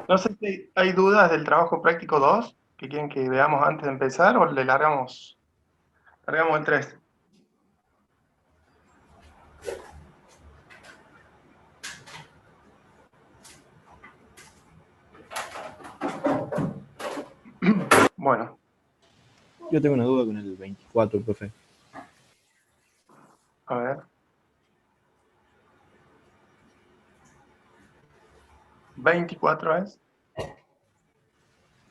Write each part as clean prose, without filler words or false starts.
No sé si hay dudas del trabajo práctico 2 que quieren que veamos antes de empezar o le largamos el 3. Bueno, Yo tengo una duda con el 24, profe. a ver. 24 es.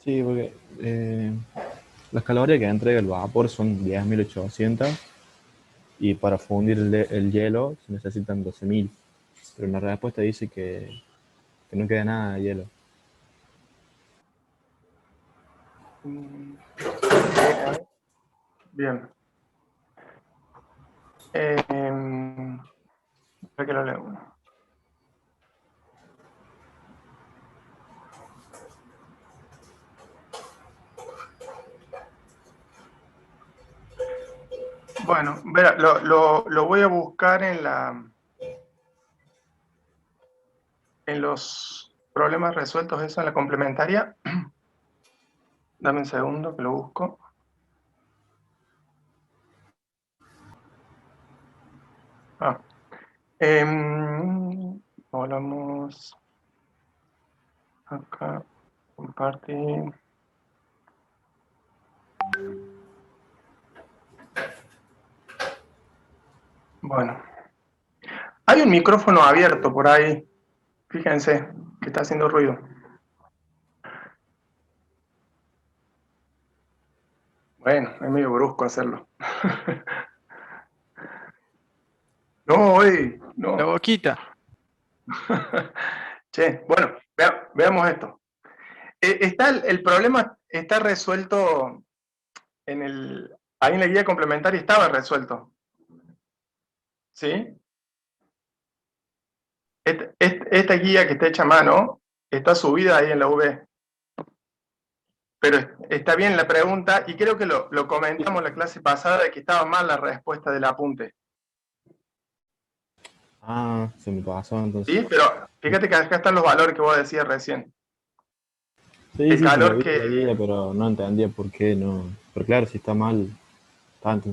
Sí, porque las calorías que entrega el vapor son 10.800 y para fundir el hielo se necesitan 12.000. Pero en la respuesta dice que no queda nada de hielo. A ver. Bien. Espera que lo leo. Bueno, verá, lo voy a buscar en los problemas resueltos, eso en la complementaria. Dame un segundo que lo busco. Ah, volvamos acá, compartir. Bueno, hay un micrófono abierto por ahí, fíjense, que está haciendo ruido. Bueno, es medio brusco hacerlo. No, La no. boquita. Che, bueno, veamos esto. El problema está resuelto ahí en la guía complementaria estaba resuelto, ¿sí? Esta guía que está hecha a mano está subida ahí en la V, pero está bien la pregunta y creo que lo comentamos la clase pasada de que estaba mal la respuesta del apunte, Ah, se me pasó entonces. ¿sí? Pero fíjate que acá están los valores que vos decías recién. Sí, El sí, se lo calor vi en que... la guía, pero no entendía por qué no. Pero claro, si está mal, tanto.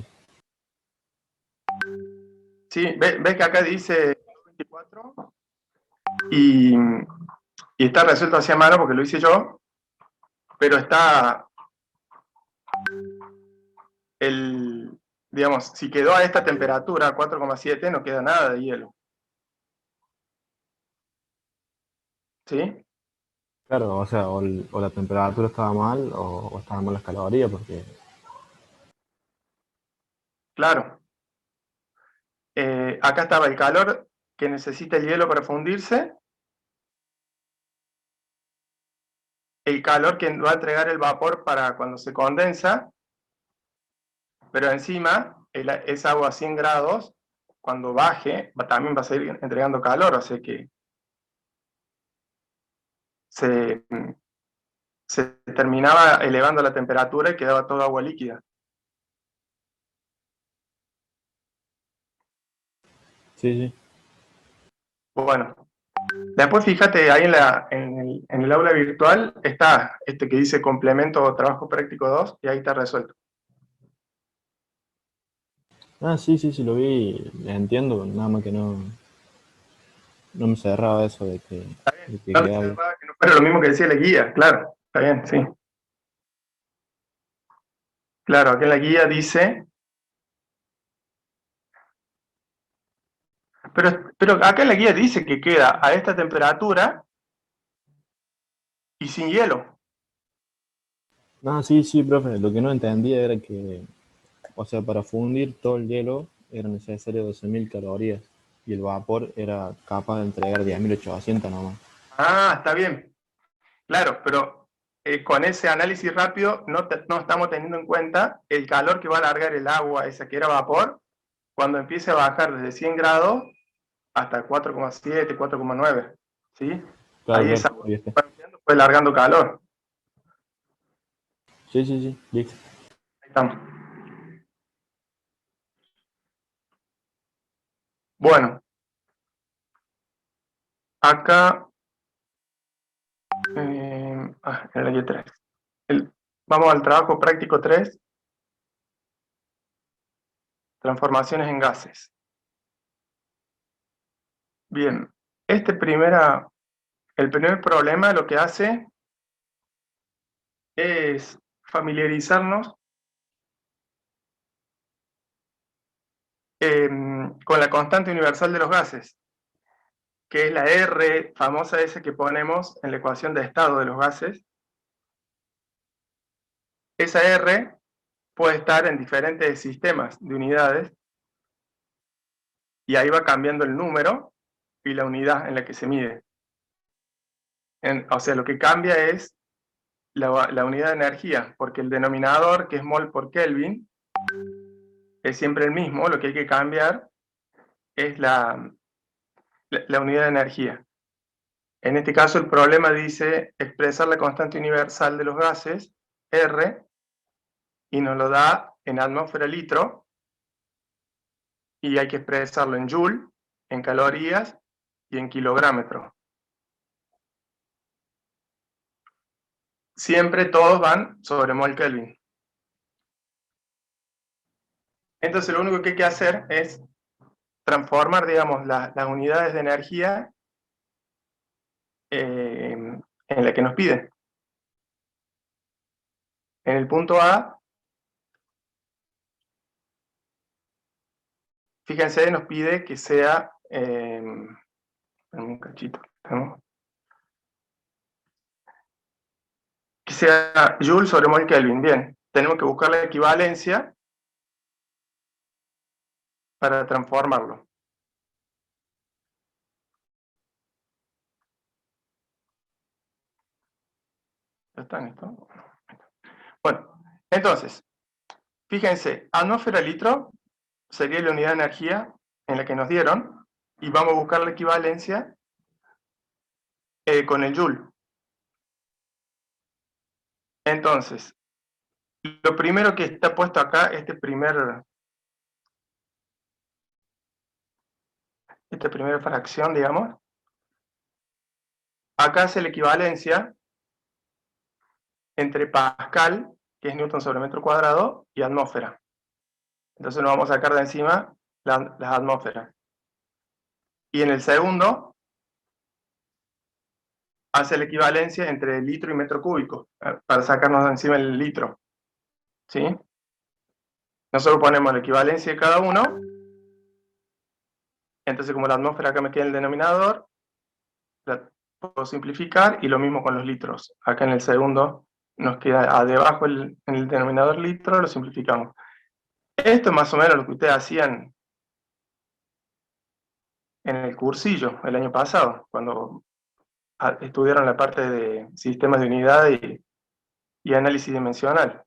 Sí, ves que acá dice 24 y, y está resuelto hacia mano porque lo hice yo, pero está digamos, si quedó a esta temperatura, 4,7, no queda nada de hielo. ¿Sí? Claro, o sea, o la temperatura estaba mal o estaban mal las calorías, porque. Claro. Acá estaba el calor que necesita el hielo para fundirse, el calor que va a entregar el vapor para cuando se condensa, pero encima esa agua a 100 grados, cuando baje, también va a seguir entregando calor, o sea que se, se terminaba elevando la temperatura y quedaba toda agua líquida. Sí, sí. Bueno, después fíjate, ahí en el aula virtual está este que dice complemento o trabajo práctico 2 y ahí está resuelto. Ah, sí, sí, sí, lo vi, entiendo, nada más que no me cerraba eso de que No te quedaba bien. cerraba que no fuera lo mismo que decía la guía, claro, está bien, sí. Claro, aquí en la guía dice, pero acá en la guía dice que queda a esta temperatura y sin hielo. No, sí, sí, profe, lo que no entendía era que, o sea, para fundir todo el hielo era necesario 12.000 calorías y el vapor era capaz de entregar 10.800 nomás. Ah, está bien, claro, pero con ese análisis rápido no estamos teniendo en cuenta el calor que va a largar el agua, esa que era vapor, cuando empiece a bajar desde 100 grados hasta 4,7, 4,9, ¿sí? Claro, Ahí claro, esa agua ahí está. va enfriando, fue largando calor. Sí, sí, sí, listo. Ahí estamos. Bueno, acá En el área 3. Vamos al trabajo práctico 3. Transformaciones en gases. Bien, el primer problema lo que hace es familiarizarnos con la constante universal de los gases, que es la R famosa esa que ponemos en la ecuación de estado de los gases. Esa R puede estar en diferentes sistemas de unidades, y ahí va cambiando el número y la unidad en la que se mide. O sea, lo que cambia es la unidad de energía, porque el denominador, que es mol por Kelvin, es siempre el mismo. Lo que hay que cambiar es la unidad de energía. En este caso el problema dice expresar la constante universal de los gases, R, y nos lo da en atmósfera litro, y hay que expresarlo en joule, en calorías y en kilográmetro. Siempre todos van sobre mol Kelvin. Entonces lo único que hay que hacer es transformar, digamos, las unidades de energía en la que nos pide. En el punto A, fíjense, nos pide que sea un cachito, ¿no? Que sea Joule sobre mol Kelvin. Bien, tenemos que buscar la equivalencia para transformarlo. ¿Ya está en esto? Bueno, entonces, fíjense, atmósfera litro sería la unidad de energía en la que nos dieron, y vamos a buscar la equivalencia con el Joule. Entonces, lo primero que está puesto acá, esta primera fracción, digamos, acá hace la equivalencia entre Pascal, que es Newton sobre metro cuadrado, y atmósfera. Entonces nos vamos a sacar de encima las atmósferas. Y en el segundo, hace la equivalencia entre litro y metro cúbico, para sacarnos de encima el litro. ¿Sí? Nosotros ponemos la equivalencia de cada uno. Entonces, como la atmósfera acá me queda en el denominador, la puedo simplificar, y lo mismo con los litros. Acá en el segundo nos queda debajo en el denominador litro, lo simplificamos. Esto es más o menos lo que ustedes hacían en el cursillo el año pasado, cuando estudiaron la parte de sistemas de unidad y análisis dimensional.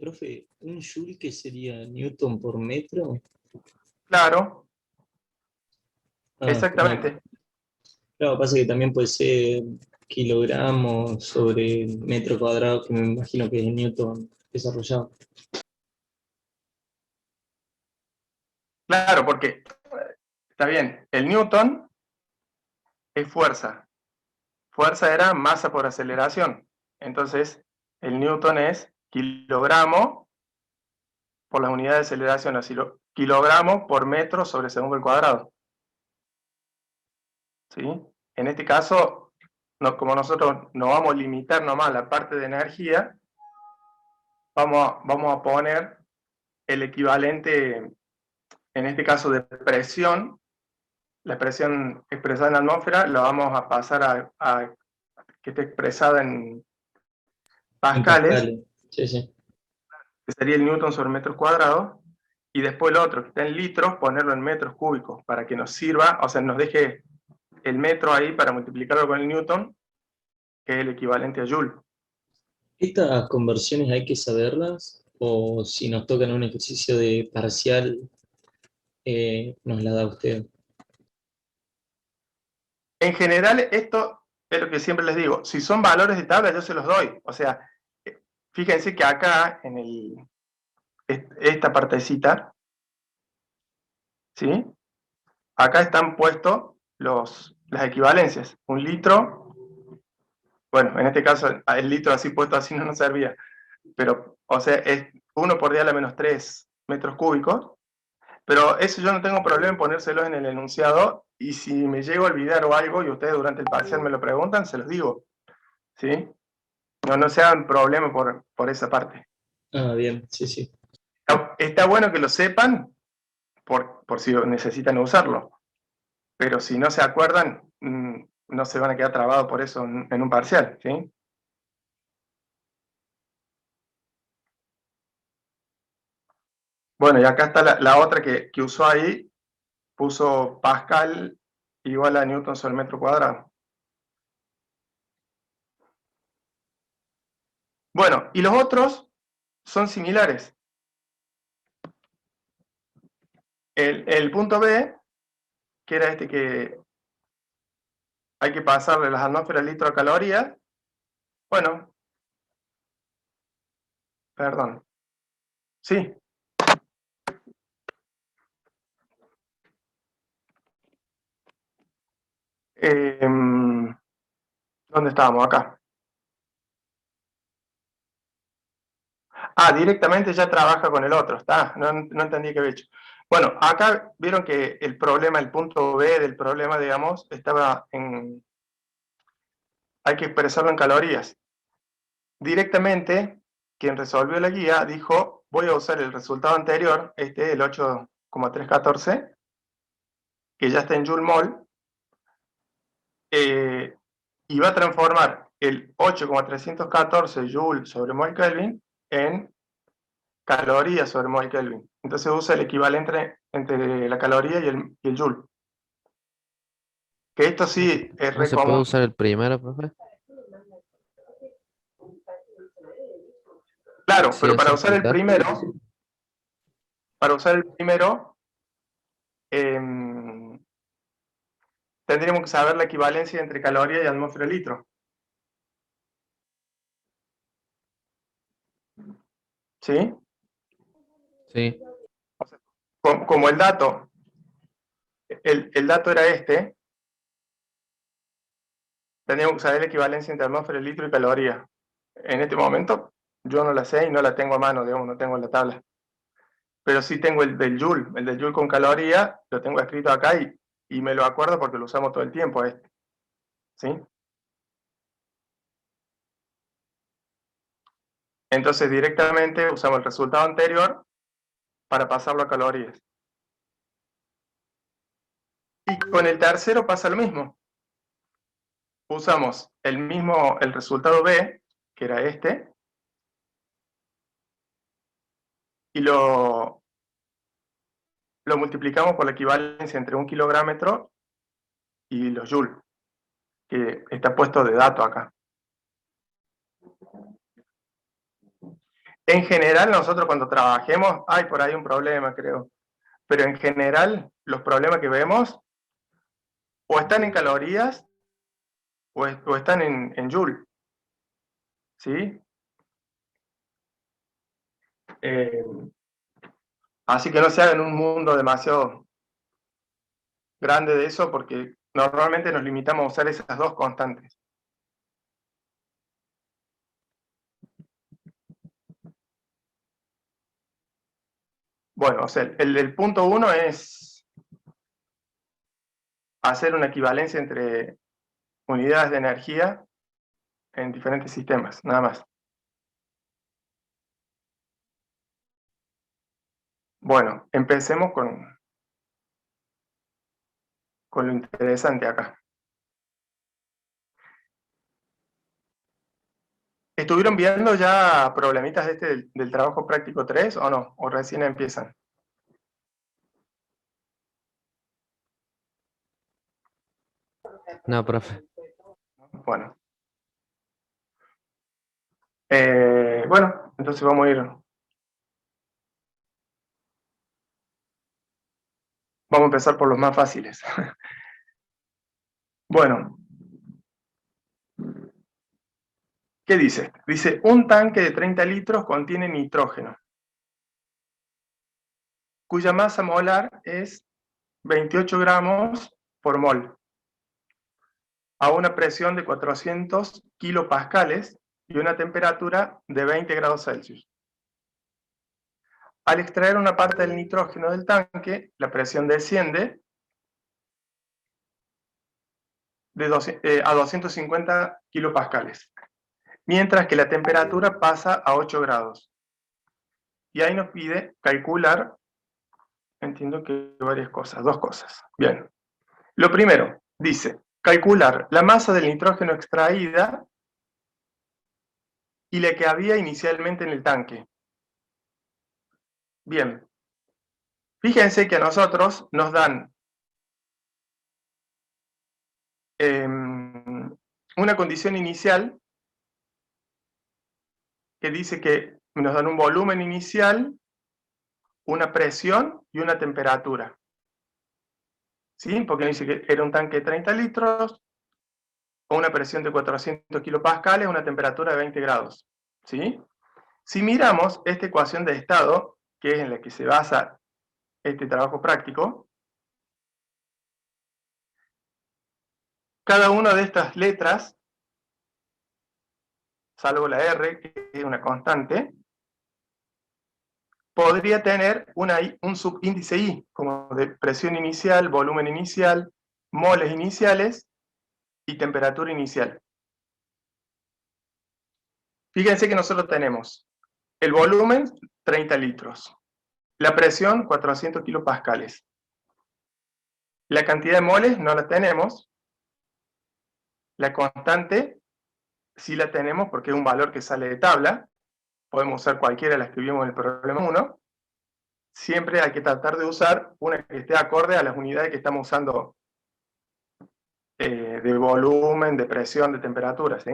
Profe, ¿un joule que sería Newton por metro? Claro, Ah, exactamente. claro, pasa que también puede ser kilogramos sobre metro cuadrado, que me imagino que es Newton desarrollado. Claro, porque está bien, el Newton es fuerza. Fuerza era masa por aceleración. Entonces, el Newton es kilogramo por las unidades de aceleración, así kilogramo por metro sobre segundo al cuadrado. ¿Sí? En este caso, como nosotros nos vamos a limitar nomás a la parte de energía, vamos a poner el equivalente, en este caso de presión. La presión expresada en la atmósfera la vamos a pasar a que esté expresada en pascales, En sí, sí. que sería el Newton sobre metros cuadrados, y después el otro, que está en litros, ponerlo en metros cúbicos, para que nos sirva, o sea, nos deje el metro ahí para multiplicarlo con el Newton, que es el equivalente a Joule. ¿Estas conversiones hay que saberlas? ¿O si nos tocan un ejercicio de parcial, nos la da usted? En general, esto es lo que siempre les digo, si son valores de tabla yo se los doy, o sea, fíjense que acá, en esta partecita, ¿sí? Acá están puestos las equivalencias. Un litro Bueno, en este caso el litro así puesto así no nos servía, pero, o sea, es 1 por 10 a la menos 3 metros cúbicos, pero eso yo no tengo problema en ponérselos en el enunciado, y si me llego a olvidar o algo, y ustedes durante el parcial me lo preguntan, se los digo, ¿sí? No se hagan problema por esa parte. Ah, bien, sí, sí. Está bueno que lo sepan por si necesitan usarlo, pero si no se acuerdan, no se van a quedar trabados por eso en un parcial, ¿sí? Bueno, y acá está la otra que usó ahí, puso Pascal igual a Newton sobre metro cuadrado. Bueno, y los otros son similares. El punto B, que era este que hay que pasarle las atmósferas litro a calorías, bueno, perdón, sí. ¿Dónde estábamos? Acá. Ah, directamente ya trabaja con el otro, está, no entendí qué había hecho. Bueno, acá vieron que el problema, el punto B del problema, digamos, estaba en, hay que expresarlo en calorías. Directamente, quien resolvió la guía dijo, voy a usar el resultado anterior, el 8,314, que ya está en Joule Mol, y va a transformar el 8,314 Joule sobre mol Kelvin en calorías sobre mol Kelvin. Entonces usa el equivalente entre la caloría y el Joule. Que esto sí es ¿No re se puede común. usar el primero, profe? Claro, Sí pero o simplificar. para usar el primero, em, tendríamos que saber la equivalencia entre caloría y atmósfera litro. ¿Sí? Sí, O sea, como el dato era este, tendríamos que saber la equivalencia entre atmósfera litro y caloría. En este momento yo no la sé y no la tengo a mano, digamos, no tengo la tabla. Pero sí tengo el del Joule con caloría, lo tengo escrito acá y me lo acuerdo porque lo usamos todo el tiempo este. ¿Sí? Entonces directamente usamos el resultado anterior para pasarlo a calorías. Y con el tercero pasa lo mismo. Usamos el resultado B, que era este, y lo multiplicamos por la equivalencia entre un kilográmetro y los joules, que está puesto de dato acá. En general, nosotros cuando trabajemos, hay por ahí un problema, creo, pero en general, los problemas que vemos o están en calorías o están en joule, ¿sí? Eh, Así que no se hagan un mundo demasiado grande de eso, porque normalmente nos limitamos a usar esas dos constantes. Bueno, o sea, el punto 1 es hacer una equivalencia entre unidades de energía en diferentes sistemas, nada más. Bueno, empecemos con lo interesante acá. ¿Estuvieron viendo ya problemitas del trabajo práctico 3 o no? ¿O recién empiezan? no, profe. Bueno. Bueno, entonces vamos a empezar por los más fáciles. Bueno, ¿qué dice? Dice, un tanque de 30 litros contiene nitrógeno, cuya masa molar es 28 gramos por mol. a una presión de 400 kilopascales y una temperatura de 20 grados Celsius. Al extraer una parte del nitrógeno del tanque, la presión desciende a 250 kilopascales, mientras que la temperatura pasa a 8 grados. Y ahí nos pide calcular, entiendo que varias cosas, dos cosas. Bien. Lo primero, dice, calcular la masa del nitrógeno extraída y la que había inicialmente en el tanque. Bien. Fíjense que a nosotros nos dan una condición inicial que dice que nos dan un volumen inicial, una presión y una temperatura. ¿Sí? Porque dice que era un tanque de 30 litros, con una presión de 400 kilopascales, una temperatura de 20 grados. ¿Sí? Si miramos esta ecuación de estado, que es en la que se basa este trabajo práctico, cada una de estas letras, salvo la R, que es una constante, podría tener un subíndice I, como de presión inicial, volumen inicial, moles iniciales y temperatura inicial. Fíjense que nosotros tenemos el volumen 30 litros, la presión 400 kilopascales. La cantidad de moles no la tenemos, la constante sí la tenemos porque es un valor que sale de tabla, podemos usar cualquiera de las que vimos en el problema 1, siempre hay que tratar de usar una que esté acorde a las unidades que estamos usando de volumen, de presión, de temperatura, ¿sí?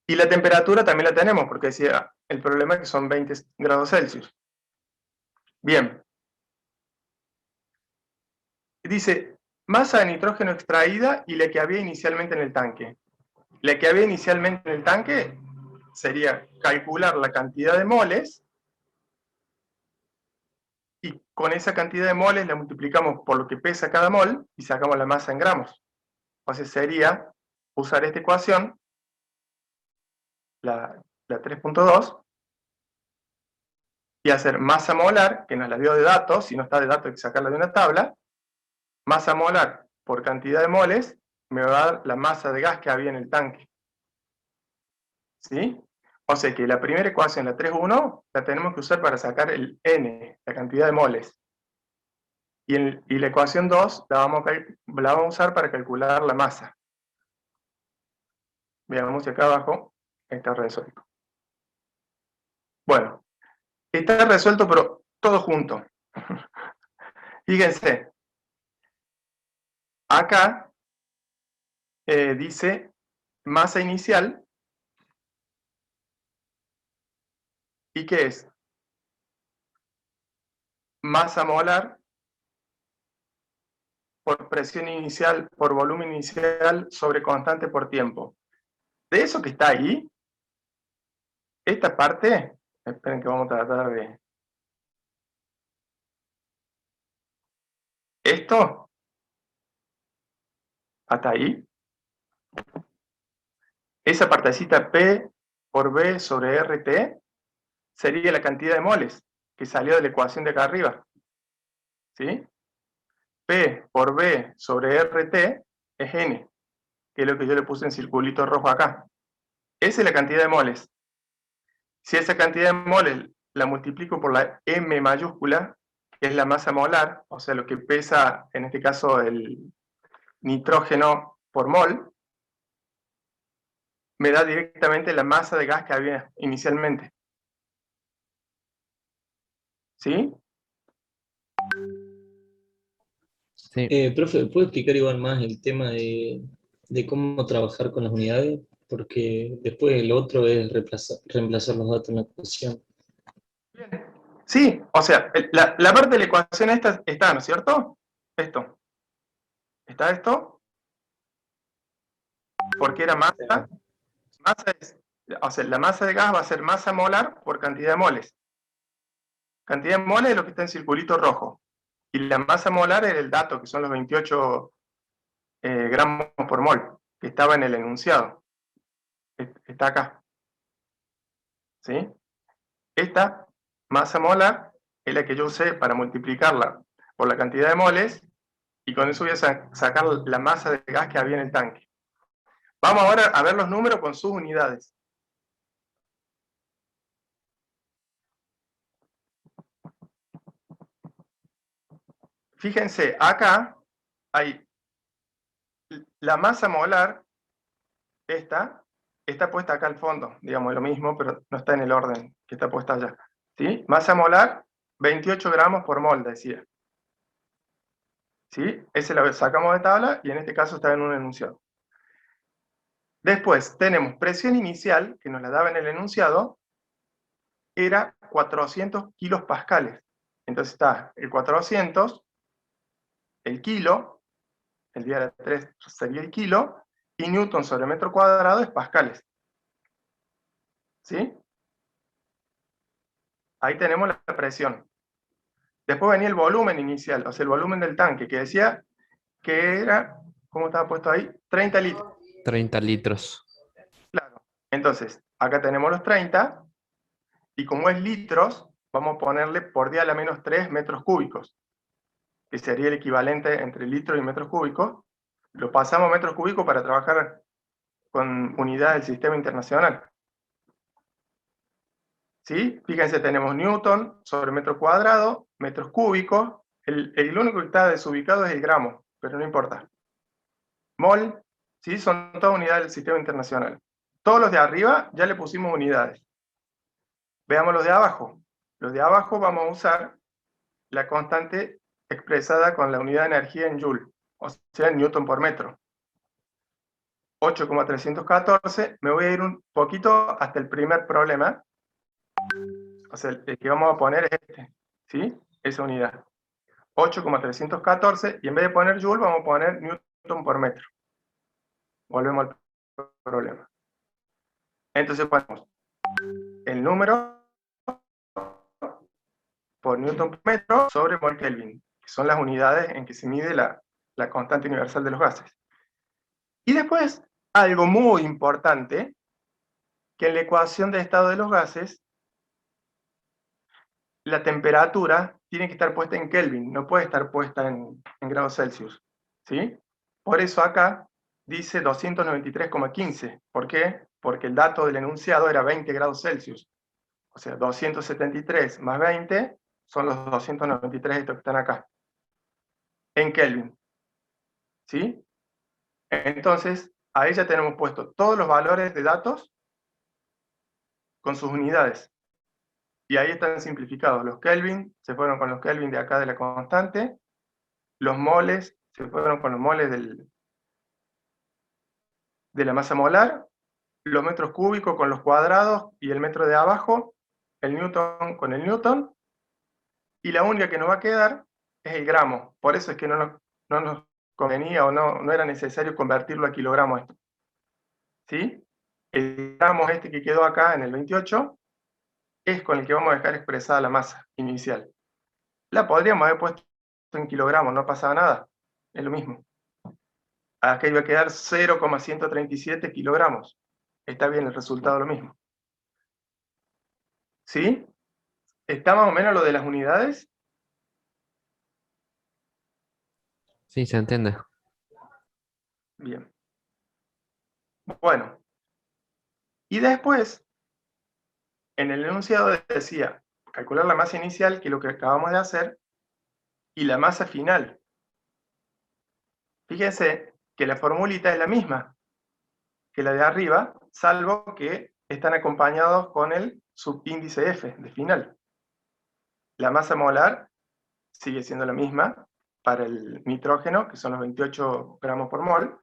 Y la temperatura también la tenemos, porque decía, el problema es que son 20 grados Celsius. Bien. Dice, masa de nitrógeno extraída y la que había inicialmente en el tanque. La que había inicialmente en el tanque sería calcular la cantidad de moles, y con esa cantidad de moles la multiplicamos por lo que pesa cada mol, y sacamos la masa en gramos. Entonces sería usar esta ecuación, la 3.2, y hacer masa molar, que nos la dio de datos, si no está de datos hay que sacarla de una tabla, masa molar por cantidad de moles, me va a dar la masa de gas que había en el tanque. ¿Sí? O sea que la primera ecuación, la 3.1, la tenemos que usar para sacar el N, la cantidad de moles. Y la ecuación 2 la vamos a usar para calcular la masa. Veamos si acá abajo está resuelto. Bueno, está resuelto, pero todo junto. Fíjense, acá dice masa inicial. ¿Y qué es? Masa molar por presión inicial, por volumen inicial, sobre constante por tiempo. De eso que está ahí, esta parte, esperen que vamos a tratar de... Esto, hasta ahí, esa partecita P por B sobre RT, sería la cantidad de moles que salió de la ecuación de acá arriba. ¿Sí? P por B sobre RT es N, que es lo que yo le puse en circulito rojo acá. Esa es la cantidad de moles. Si esa cantidad de moles la multiplico por la M mayúscula, que es la masa molar, o sea, lo que pesa, en este caso, el nitrógeno por mol, me da directamente la masa de gas que había inicialmente. ¿Sí? Sí. Profe, ¿puede explicar igual más el tema de cómo trabajar con las unidades? Porque después lo otro es reemplazar los datos en la ecuación. Sí, o sea, la parte de la ecuación esta está, ¿no es cierto? Esto. ¿Está esto? Porque era masa. O sea, la masa de gas va a ser masa molar por cantidad de moles. Cantidad de moles es lo que está en circulito rojo. Y la masa molar era el dato, que son los 28 gramos por mol, que estaba en el enunciado. Está acá. ¿Sí? Esta masa molar es la que yo usé para multiplicarla por la cantidad de moles, y con eso voy a sacar la masa de gas que había en el tanque. Vamos ahora a ver los números con sus unidades. Fíjense, acá hay la masa molar, esta está puesta acá al fondo, digamos, lo mismo, pero no está en el orden que está puesta allá. ¿Sí? Masa molar, 28 gramos por mol, decía. ¿Sí? Ese lo sacamos de tabla y en este caso está en un enunciado. Después tenemos presión inicial, que nos la daba en el enunciado, era 400 kilos pascales. Entonces está el 400, el kilo, el día de 3 sería el kilo, y newton sobre metro cuadrado es pascales. ¿Sí? Ahí tenemos la presión. Después venía el volumen inicial, o sea, el volumen del tanque, que decía que era, ¿cómo estaba puesto ahí? 30 litros. 30 litros. Claro. Entonces, acá tenemos los 30, y como es litros, vamos a ponerle por día a la menos 3 metros cúbicos, que sería el equivalente entre litros y metros cúbicos. Lo pasamos a metros cúbicos para trabajar con unidades del sistema internacional. ¿Sí? Fíjense, tenemos newton sobre metro cuadrado, metros cúbicos. El único que está desubicado es el gramo, pero no importa. Mol, ¿sí? Son todas unidades del sistema internacional. Todos los de arriba ya le pusimos unidades. Veamos los de abajo. Los de abajo vamos a usar la constante expresada con la unidad de energía en joule, o sea, en newton por metro. 8,314. Me voy a ir un poquito hasta el primer problema. O sea, el que vamos a poner es este, ¿sí? Esa unidad. 8,314, y en vez de poner joule vamos a poner newton por metro. Volvemos al problema. Entonces ponemos el número por newton por metro sobre mol Kelvin, que son las unidades en que se mide la constante universal de los gases. Y después, algo muy importante, que en la ecuación de estado de los gases, la temperatura tiene que estar puesta en Kelvin, no puede estar puesta en grados Celsius. ¿Sí? Por eso acá dice 293,15. ¿Por qué? Porque el dato del enunciado era 20 grados Celsius. O sea, 273 más 20 son los 293 estos que están acá. En Kelvin. ¿Sí? Entonces, ahí ya tenemos puesto todos los valores de datos con sus unidades. Y ahí están simplificados. Los Kelvin se fueron con los Kelvin de acá de la constante. Los moles se fueron con los moles de la masa molar. Los metros cúbicos con los cuadrados y el metro de abajo. El newton con el newton. Y la única que nos va a quedar es el gramo. Por eso es que no nos convenía o no era necesario convertirlo a kilogramos esto. ¿Sí? El gramo este que quedó acá en el 28 es con el que vamos a dejar expresada la masa inicial. La podríamos haber puesto en kilogramos, no pasaba nada. Es lo mismo. Acá iba a quedar 0,137 kilogramos. Está bien, el resultado es lo mismo. ¿Sí? ¿Está más o menos lo de las unidades? Sí, se entiende. Bien. Bueno. Y después, en el enunciado decía, calcular la masa inicial, que es lo que acabamos de hacer, y la masa final. Fíjense que la formulita es la misma que la de arriba, salvo que están acompañados con el subíndice F de final. La masa molar sigue siendo la misma para el nitrógeno, que son los 28 gramos por mol.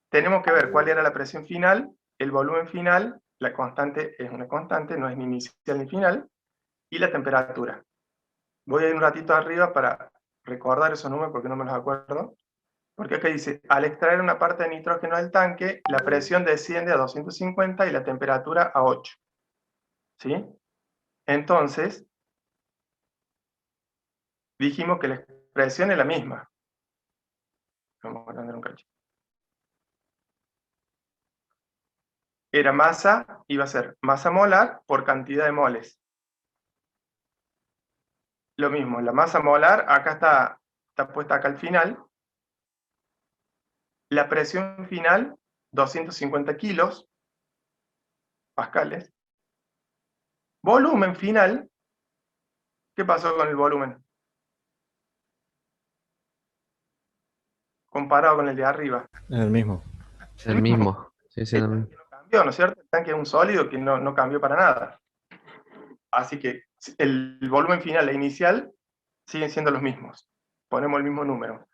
Tenemos que ver cuál era la presión final, el volumen final, la constante es una constante, no es ni inicial ni final, y la temperatura. Voy a ir un ratito arriba para recordar esos números porque no me los acuerdo. Porque acá dice, al extraer una parte de nitrógeno del tanque, la presión desciende a 250 y la temperatura a 8. ¿Sí? Entonces, dijimos que la expresión es la misma. Vamos a agrandar un cacho. Era masa, iba a ser masa molar por cantidad de moles. Lo mismo, la masa molar, acá está puesta acá al final. La presión final, 250 kilos, pascales. Volumen final, ¿qué pasó con el volumen? Comparado con el de arriba. Es el mismo. El mismo. Sí, sí, El el mismo. tanque no cambió, ¿no es cierto? El tanque es un sólido que no cambió para nada. Así que el volumen final e inicial siguen siendo los mismos. Ponemos el mismo número.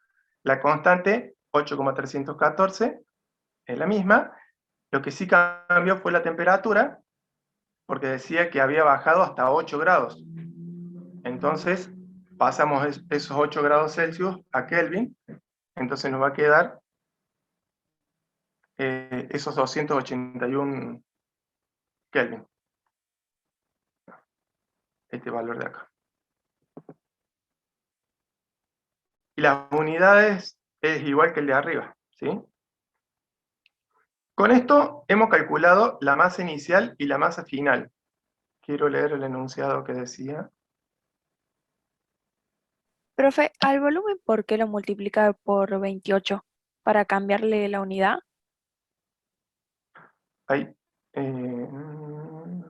La constante, 8,314, es la misma. Lo que sí cambió fue la temperatura, porque decía que había bajado hasta 8 grados. Entonces, pasamos esos 8 grados Celsius a Kelvin, entonces nos va a quedar esos 281 Kelvin. Este valor de acá. Y las unidades es igual que el de arriba, ¿sí? Con esto hemos calculado la masa inicial y la masa final. Quiero leer el enunciado que decía. Profe, al volumen, ¿por qué lo multiplica por 28? ¿Para cambiarle la unidad? Ahí. El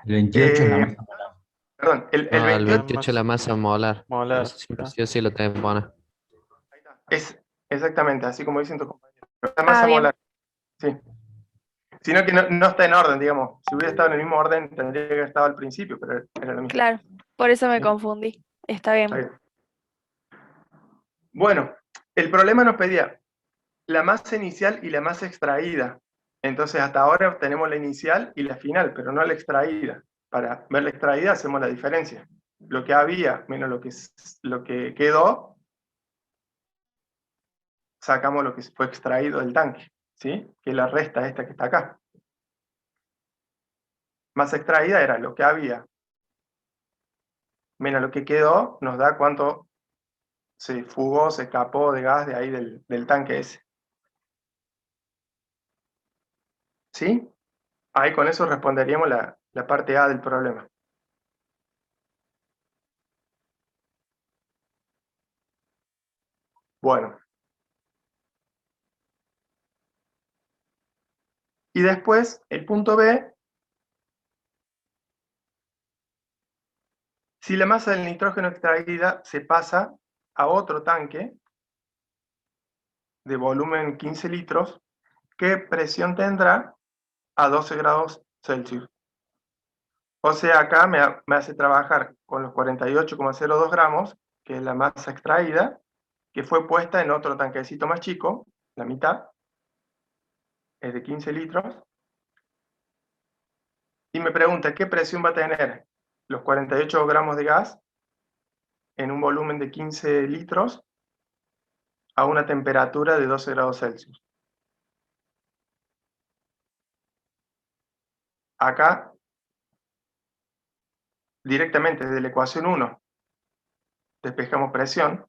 28 es la masa. Perdón, el No, el 28 28 es la masa molar. Molar, Eso siempre claro. sí o sí lo tenés que poner. es exactamente así como dicen tus compañeros. La Ah, masa bien. molar, sí. Sino que no está en orden, digamos. Si hubiera estado en el mismo orden, tendría que haber estado al principio, pero era lo mismo. Claro, por eso me Sí. confundí. Está Está bien. bien. Bueno, el problema nos pedía la masa inicial y la masa extraída. Entonces, hasta ahora tenemos la inicial y la final, pero no la extraída. Para ver la extraída hacemos la diferencia. Lo que había menos lo que quedó, sacamos lo que fue extraído del tanque, ¿sí? Que es la resta esta que está acá. Masa extraída era lo que había menos lo que quedó, nos da cuánto se fugó, se escapó de gas de ahí del tanque ese. ¿Sí? Ahí con eso responderíamos la parte A del problema. Bueno. Y después, el punto B, si la masa del nitrógeno extraída se pasa a otro tanque de volumen 15 litros, ¿qué presión tendrá a 12 grados Celsius? O sea, acá me hace trabajar con los 48,02 gramos, que es la masa extraída, que fue puesta en otro tanquecito más chico, la mitad, es de 15 litros, y me pregunta qué presión va a tener los 48 gramos de gas en un volumen de 15 litros a una temperatura de 12 grados Celsius. Acá, directamente desde la ecuación 1, despejamos presión.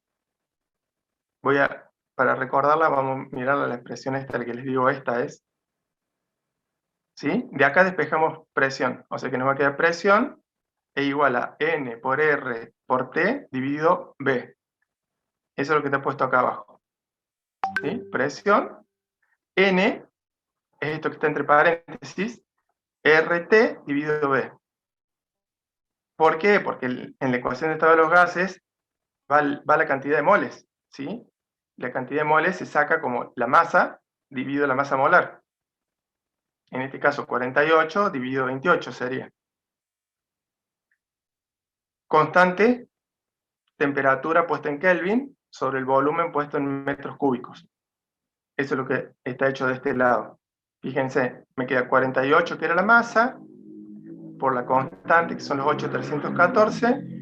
Para recordarla, vamos a mirar la expresión esta, la que les digo, esta es. ¿Sí? De acá despejamos presión, o sea que nos va a quedar presión es igual a N por R por T dividido B. Eso es lo que te he puesto acá abajo. ¿Sí? Presión, N, es esto que está entre paréntesis, RT dividido B. ¿Por qué? Porque en la ecuación de estado de los gases va la cantidad de moles, ¿sí? La cantidad de moles se saca como la masa dividido la masa molar. En este caso 48 dividido 28 sería. Constante, temperatura puesta en Kelvin sobre el volumen puesto en metros cúbicos. Eso es lo que está hecho de este lado. Fíjense, me queda 48 que era la masa, por la constante que son los 8,314.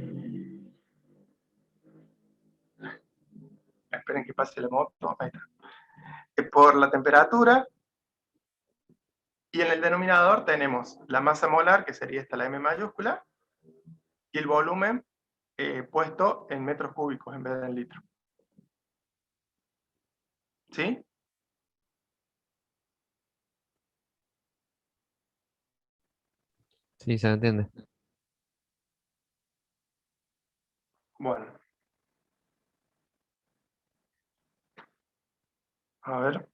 Esperen que pase la moto. Ahí está. Por la temperatura. Y en el denominador tenemos la masa molar, que sería esta la M mayúscula, y el volumen puesto en metros cúbicos en vez de en litros. ¿Sí? Sí, se entiende. Bueno, a ver.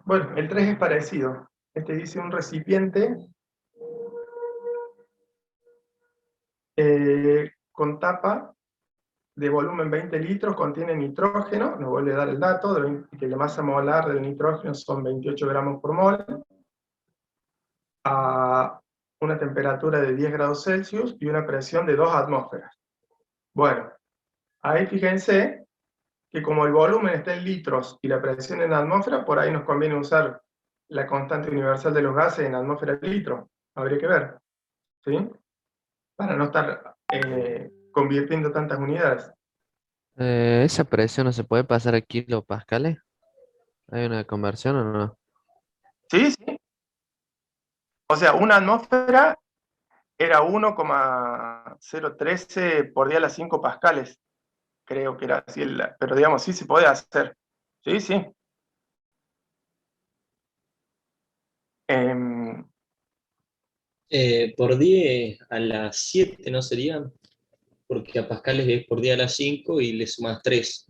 Bueno, el 3 es parecido. Este dice un recipiente con tapa de volumen 20 litros, contiene nitrógeno, nos vuelve a dar el dato, que la masa molar del nitrógeno son 28 gramos por mol, a una temperatura de 10 grados Celsius y una presión de 2 atmósferas. Bueno, ahí fíjense que como el volumen está en litros y la presión en atmósfera, por ahí nos conviene usar la constante universal de los gases en atmósfera litro. Habría que ver, ¿sí? Para no estar convirtiendo tantas unidades. ¿Esa presión no se puede pasar a kilopascales? ¿Hay una conversión o no? Sí, sí. O sea, una atmósfera era 1,013 por 10 a las 5 pascales. Creo que era así, pero digamos, sí se puede hacer. Sí, sí. Em, Por 10 a las 7, ¿no serían? Porque a pascales es por 10 a las 5 y le sumas 3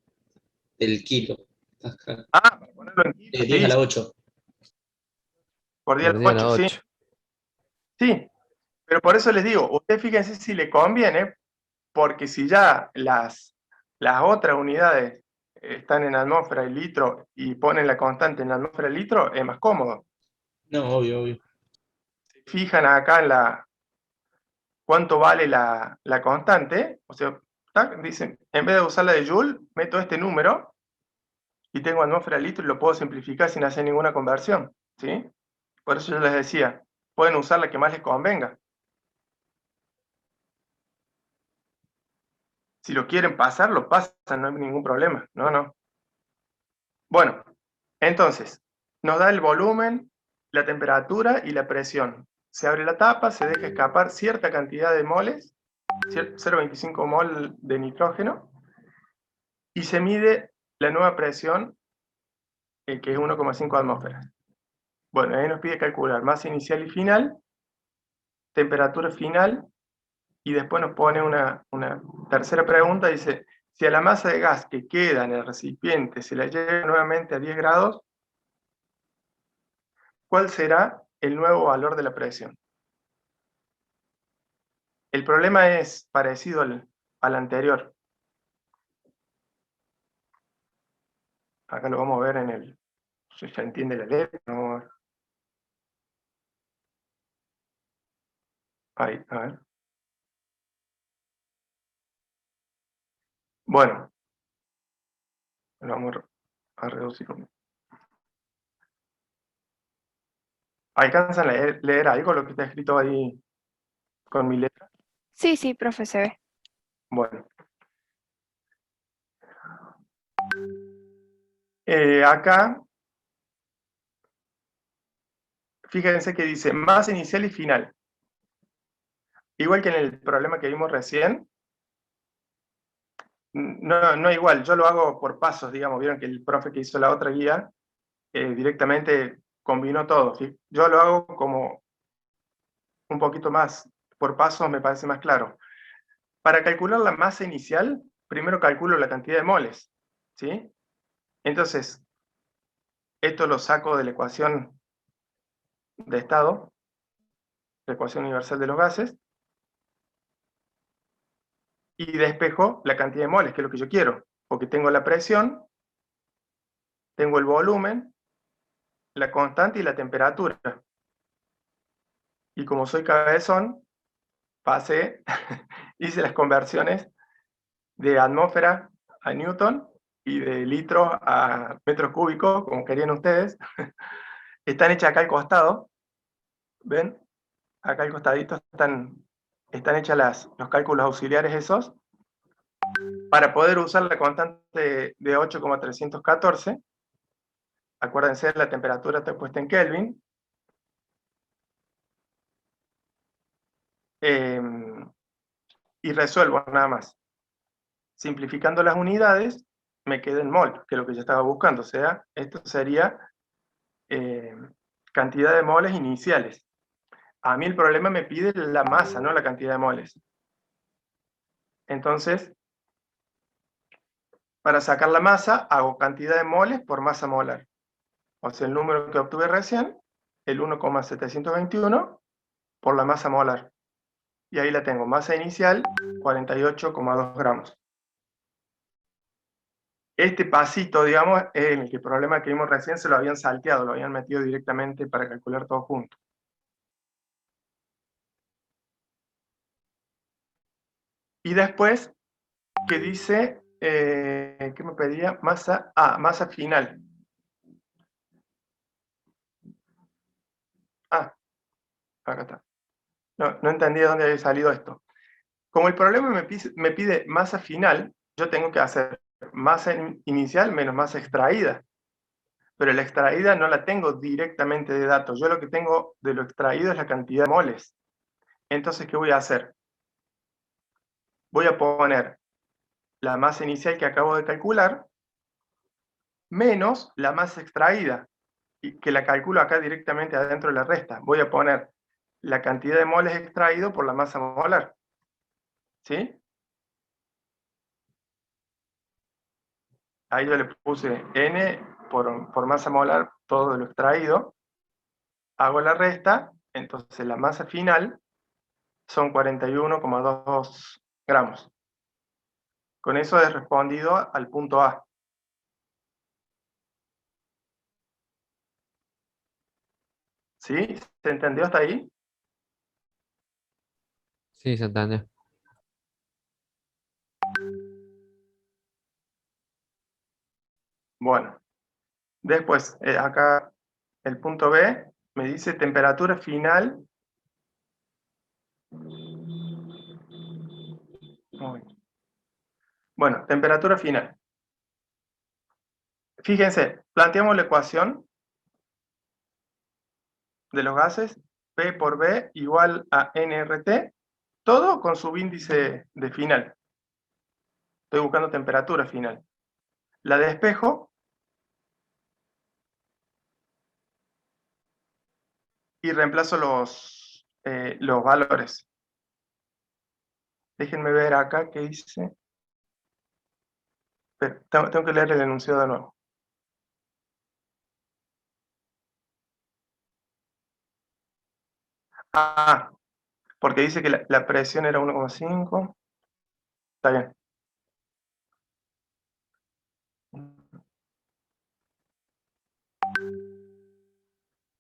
del kilo. Pascal. para ponerlo en kilos, 10 a sí, la sí, 8. por 10 a Por las día a las 8, sí. 8. Sí, pero por eso les digo, ustedes fíjense si le conviene, porque si ya las otras unidades están en atmósfera y litro y ponen la constante en atmósfera y litro, es más cómodo. No, obvio, obvio. Fijan acá en cuánto vale la constante, o sea, tac, dicen, en vez de usar la de Joule, meto este número y tengo atmósfera litro y lo puedo simplificar sin hacer ninguna conversión, ¿sí? Por eso yo les decía, pueden usar la que más les convenga. Si lo quieren pasar, lo pasan, no hay ningún problema, no, no. Bueno, entonces, nos da el volumen, la temperatura y la presión. Se abre la tapa, se deja escapar cierta cantidad de moles, 0,25 mol de nitrógeno, y se mide la nueva presión, que es 1,5 atmósferas. Bueno, ahí nos pide calcular masa inicial y final, temperatura final, y después nos pone una tercera pregunta, dice, si a la masa de gas que queda en el recipiente se la lleva nuevamente a 10 grados, ¿cuál será el nuevo valor de la presión? El problema es parecido al anterior. Acá lo vamos a ver en el... Si se entiende la letra, ¿no? Ahí, a ver. Bueno, lo vamos a reducir. ¿Alcanzan a leer algo lo que está escrito ahí con mi letra? Sí, sí, profe, se ve. Bueno. Acá, fíjense que dice masa inicial y final. Igual que en el problema que vimos recién, no igual, yo lo hago por pasos, digamos, vieron que el profe que hizo la otra guía directamente combinó todo. Yo lo hago como un poquito más, por pasos me parece más claro. Para calcular la masa inicial, primero calculo la cantidad de moles, ¿sí? Entonces, esto lo saco de la ecuación de estado, la ecuación universal de los gases, y despejo la cantidad de moles, que es lo que yo quiero, porque tengo la presión, tengo el volumen, la constante y la temperatura. Y como soy cabezón, pasé, hice las conversiones de atmósfera a Newton y de litros a metros cúbicos, como querían ustedes. Están hechas acá al costado, ¿ven? Acá al costadito están hechas los cálculos auxiliares esos, para poder usar la constante de 8,314, Acuérdense, la temperatura está puesta en Kelvin. Y resuelvo nada más. Simplificando las unidades, me queda en mol, que es lo que yo estaba buscando. O sea, esto sería cantidad de moles iniciales. A mí el problema me pide la masa, no la cantidad de moles. Entonces, para sacar la masa, hago cantidad de moles por masa molar. O sea, el número que obtuve recién, el 1,721, por la masa molar. Y ahí la tengo, masa inicial, 48,2 gramos. Este pasito, digamos, el problema que vimos recién se lo habían salteado, lo habían metido directamente para calcular todo junto. Y después, que dice, ¿qué me pedía? Masa, masa final. Acá está. No entendía dónde había salido esto. Como el problema me pide masa final, yo tengo que hacer masa inicial menos masa extraída. Pero la extraída no la tengo directamente de datos. Yo lo que tengo de lo extraído es la cantidad de moles. Entonces, ¿qué voy a hacer? Voy a poner la masa inicial que acabo de calcular menos la masa extraída, y que la calculo acá directamente adentro de la resta. Voy a poner la cantidad de moles extraído por la masa molar. ¿Sí? Ahí yo le puse N por masa molar, todo lo extraído. Hago la resta, entonces la masa final son 41,2 gramos. Con eso he respondido al punto A. ¿Sí? ¿Se entendió hasta ahí? Sí, se entendió. Bueno. Después, acá el punto B me dice temperatura final. Bueno, temperatura final. Fíjense, planteamos la ecuación de los gases, P por B igual a nRT, todo con subíndice de final. Estoy buscando temperatura final. La despejo y reemplazo los valores. Déjenme ver acá qué dice. Pero tengo que leer el enunciado de nuevo. Porque dice que la presión era 1,5. Está bien.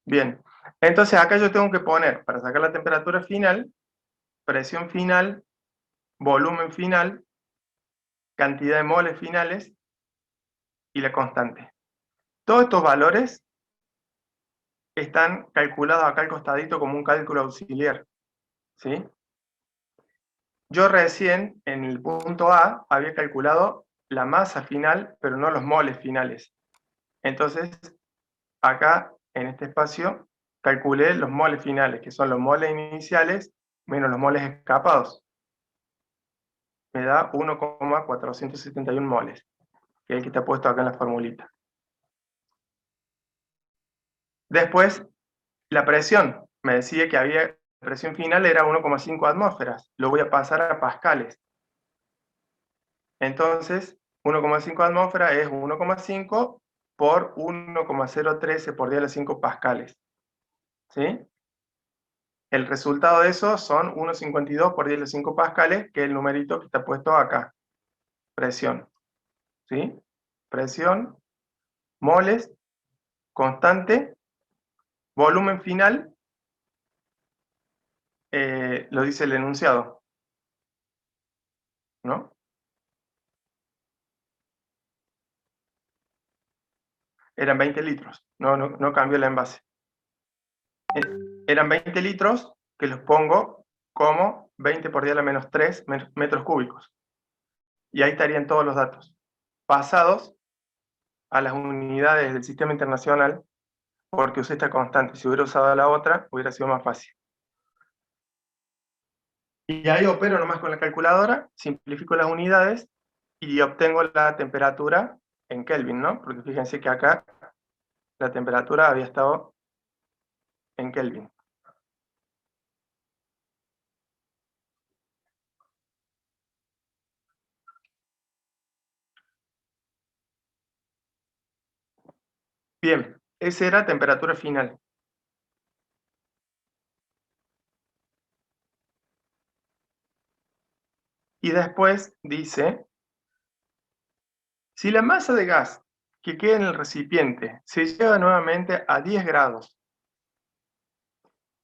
Bien. Entonces acá yo tengo que poner, para sacar la temperatura final, presión final, volumen final, cantidad de moles finales y la constante. Todos estos valores están calculados acá al costadito como un cálculo auxiliar. ¿Sí? Yo recién, en el punto A, había calculado la masa final, pero no los moles finales. Entonces, acá, en este espacio, calculé los moles finales, que son los moles iniciales menos los moles escapados. Me da 1,471 moles, que es el que está puesto acá en la formulita. Después, la presión. Me decía que había presión final era 1,5 atmósferas. Lo voy a pasar a pascales. Entonces, 1,5 atmósferas es 1,5 por 1,013 por 10 a la 5 pascales. ¿Sí? El resultado de eso son 1,52 por 10 a la 5 pascales, que es el numerito que está puesto acá. Presión. ¿Sí? Presión, moles, constante, volumen final, lo dice el enunciado. ¿No? Eran 20 litros. No cambió el envase. Eran 20 litros que los pongo como 20 por 10 a la menos 3 metros cúbicos. Y ahí estarían todos los datos. Pasados a las unidades del sistema internacional porque usé esta constante. Si hubiera usado la otra, hubiera sido más fácil. Y ahí opero nomás con la calculadora, simplifico las unidades y obtengo la temperatura en Kelvin, ¿no? Porque fíjense que acá la temperatura había estado en Kelvin. Bien, esa era temperatura final. Y después dice, si la masa de gas que queda en el recipiente se lleva nuevamente a 10 grados,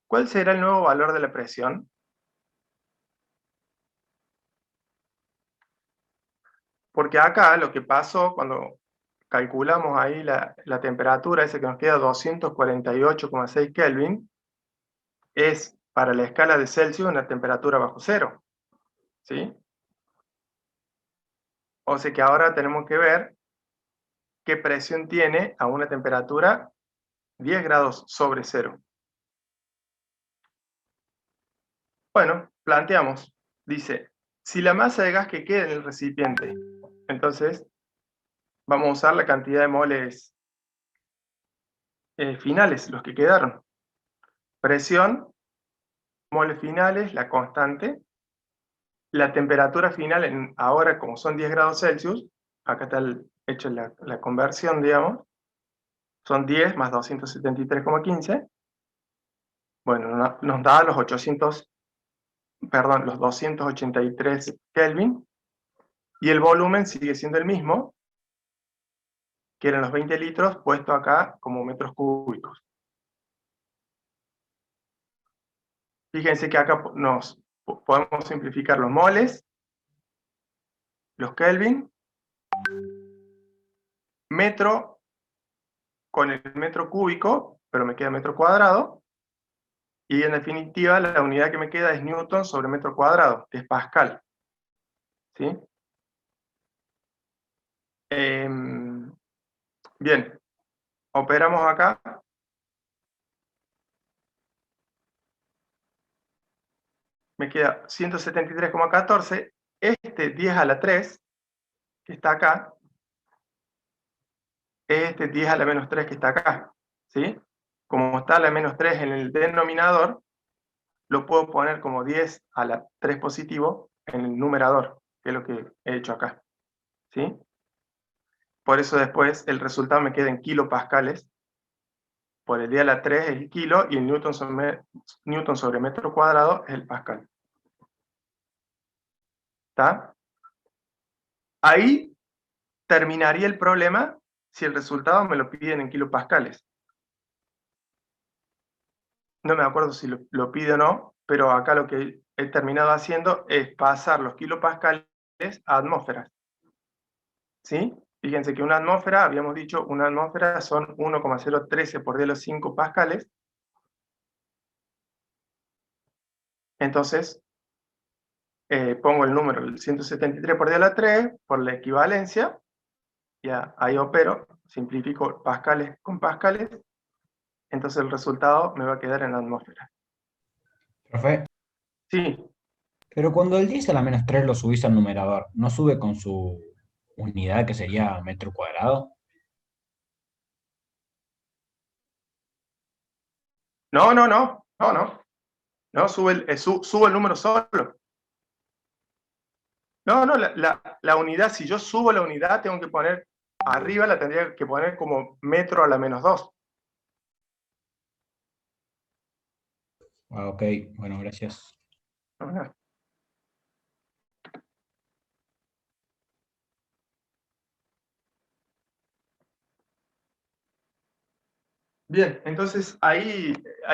¿cuál será el nuevo valor de la presión? Porque acá lo que pasó cuando calculamos ahí la temperatura, esa que nos queda 248,6 Kelvin, es para la escala de Celsius una temperatura bajo cero, ¿sí? O sea que ahora tenemos que ver qué presión tiene a una temperatura 10 grados sobre cero. Bueno, planteamos, dice, si la masa de gas que queda en el recipiente, entonces vamos a usar la cantidad de moles finales, los que quedaron. Presión, moles finales, la constante. La temperatura final, ahora como son 10 grados Celsius, acá está hecho la conversión, digamos, son 10 más 273,15. Bueno, nos da los 283 Kelvin, y el volumen sigue siendo el mismo, que eran los 20 litros, puesto acá como metros cúbicos. Fíjense que acá podemos simplificar los moles, los Kelvin, metro con el metro cúbico, pero me queda metro cuadrado, y en definitiva la unidad que me queda es Newton sobre metro cuadrado, que es Pascal. ¿Sí? Bien, operamos acá. Me queda 173,14. Este 10 a la 3, que está acá, es este 10 a la menos 3 que está acá. ¿Sí? Como está la menos 3 en el denominador, lo puedo poner como 10 a la 3 positivo en el numerador, que es lo que he hecho acá. ¿Sí? Por eso después el resultado me queda en kilopascales. Por el 10 a la 3 es el kilo, y el Newton sobre metro cuadrado es el pascal. ¿Está? Ahí terminaría el problema si el resultado me lo piden en kilopascales. No me acuerdo si lo pide o no, pero acá lo que he terminado haciendo es pasar los kilopascales a atmósferas. ¿Sí? Fíjense que una atmósfera, habíamos dicho, una atmósfera son 1,013 por 10 a los 5 pascales. Entonces, pongo el número, el 173 por 10 a la 3, por la equivalencia, ya ahí opero, simplifico pascales con pascales, entonces el resultado me va a quedar en la atmósfera. Profe, Sí, pero cuando el 10 a la menos 3 lo subís al numerador, ¿no sube con su unidad que sería metro cuadrado? no, subo el número solo. No, la unidad, si yo subo la unidad, tengo que poner, arriba la tendría que poner como metro a la menos 2. Ah, ok, bueno, gracias. Bien, entonces ahí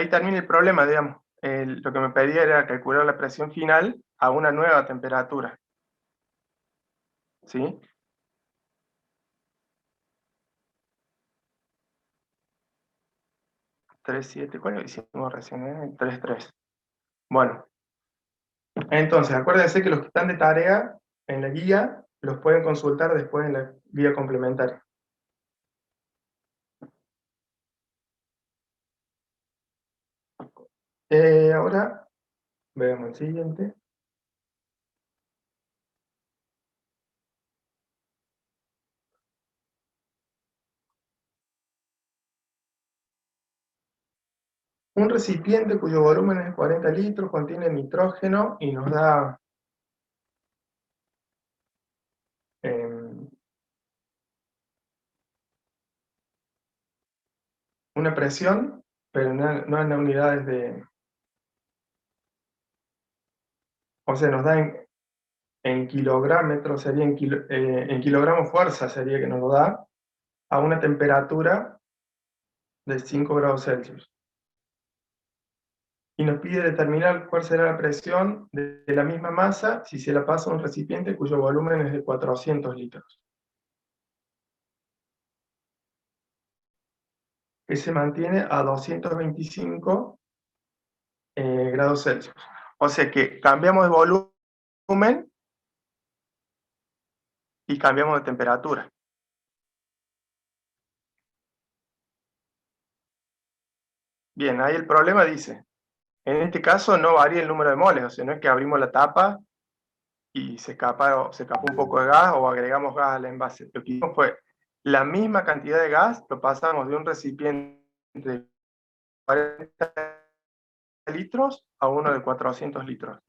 termina el problema, digamos. Lo que me pedía era calcular la presión final a una nueva temperatura. ¿Sí? 3,7, ¿cuál hicimos recién? 3,3. Bueno, entonces acuérdense que los que están de tarea en la guía los pueden consultar después en la guía complementaria. Ahora veamos el siguiente. Un recipiente cuyo volumen es de 40 litros contiene nitrógeno y nos da una presión, pero no en unidades de... O sea, nos da en kilogramos, sería en kilogramos fuerza, sería que nos lo da, a una temperatura de 5 grados Celsius. Y nos pide determinar cuál será la presión de la misma masa si se la pasa a un recipiente cuyo volumen es de 400 litros. Que se mantiene a 225 grados Celsius. O sea que cambiamos de volumen y cambiamos de temperatura. Bien, ahí el problema dice, en este caso no varía el número de moles, o sea, no es que abrimos la tapa y se escapa un poco de gas o agregamos gas al envase. Lo que hicimos fue la misma cantidad de gas, lo pasamos de un recipiente de 40 litros a uno de 400 litros.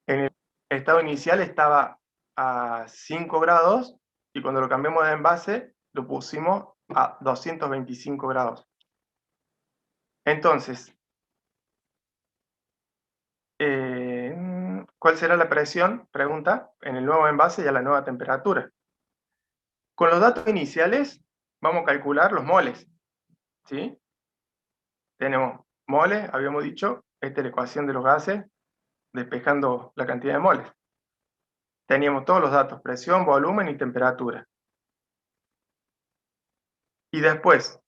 En el estado inicial estaba a 5 grados y cuando lo cambiamos de envase lo pusimos a 225 grados. Entonces, ¿cuál será la presión? Pregunta, en el nuevo envase y a la nueva temperatura. Con los datos iniciales vamos a calcular los moles, ¿sí? Tenemos moles, habíamos dicho, esta es la ecuación de los gases, despejando la cantidad de moles. Teníamos todos los datos, presión, volumen y temperatura. Y después,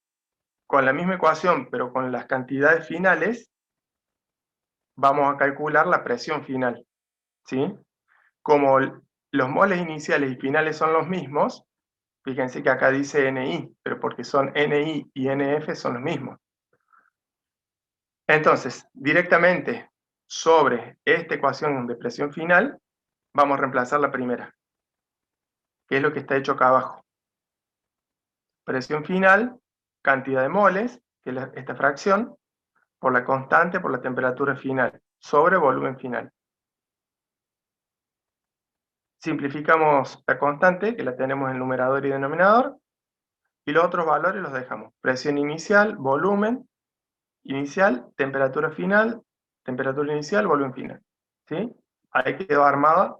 con la misma ecuación, pero con las cantidades finales, vamos a calcular la presión final, ¿sí? Como los moles iniciales y finales son los mismos, fíjense que acá dice NI, pero porque son NI y NF son los mismos. Entonces, directamente sobre esta ecuación de presión final, vamos a reemplazar la primera, que es lo que está hecho acá abajo. Presión final, cantidad de moles, que es esta fracción, por la constante por la temperatura final, sobre volumen final. Simplificamos la constante, que la tenemos en numerador y denominador, y los otros valores los dejamos. Presión inicial, volumen inicial, temperatura inicial, volumen final. ¿Sí? Ahí quedó armada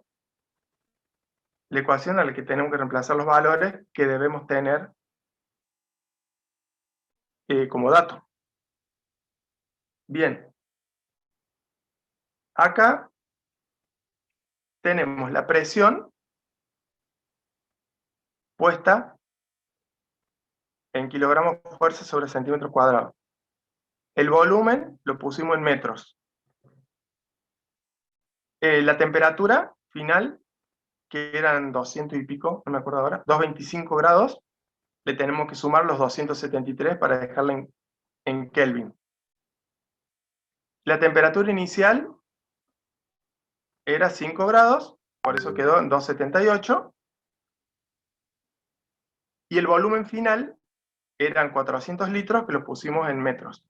la ecuación a la que tenemos que reemplazar los valores que debemos tener como dato. Bien. Acá tenemos la presión puesta en kilogramos por fuerza sobre centímetros cuadrados. El volumen lo pusimos en metros. La temperatura final, que eran 200 y pico, no me acuerdo ahora, 225 grados, le tenemos que sumar los 273 para dejarla en Kelvin. La temperatura inicial era 5 grados, por eso quedó en 278. Y el volumen final eran 400 litros, que los pusimos en metros.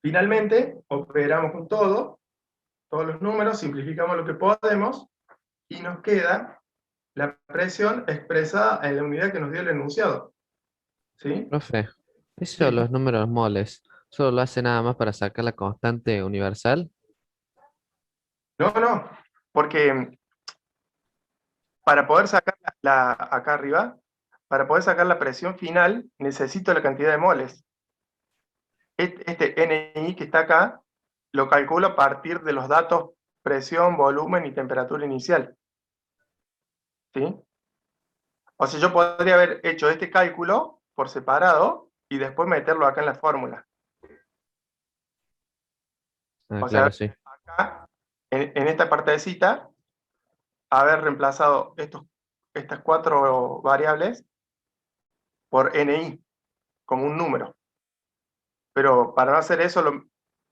Finalmente, operamos con todos los números, simplificamos lo que podemos, y nos queda la presión expresada en la unidad que nos dio el enunciado. ¿Sí? Profe, eso los números moles, ¿solo lo hace nada más para sacar la constante universal? No, porque para poder sacar acá arriba, para poder sacar la presión final, necesito la cantidad de moles. Este NI que está acá, lo calculo a partir de los datos presión, volumen y temperatura inicial. ¿Sí? O sea, yo podría haber hecho este cálculo por separado y después meterlo acá en la fórmula. Ah, O claro, sea, sí. acá, en esta partecita, haber reemplazado estas 4 variables por NI, como un número. pero para no hacer eso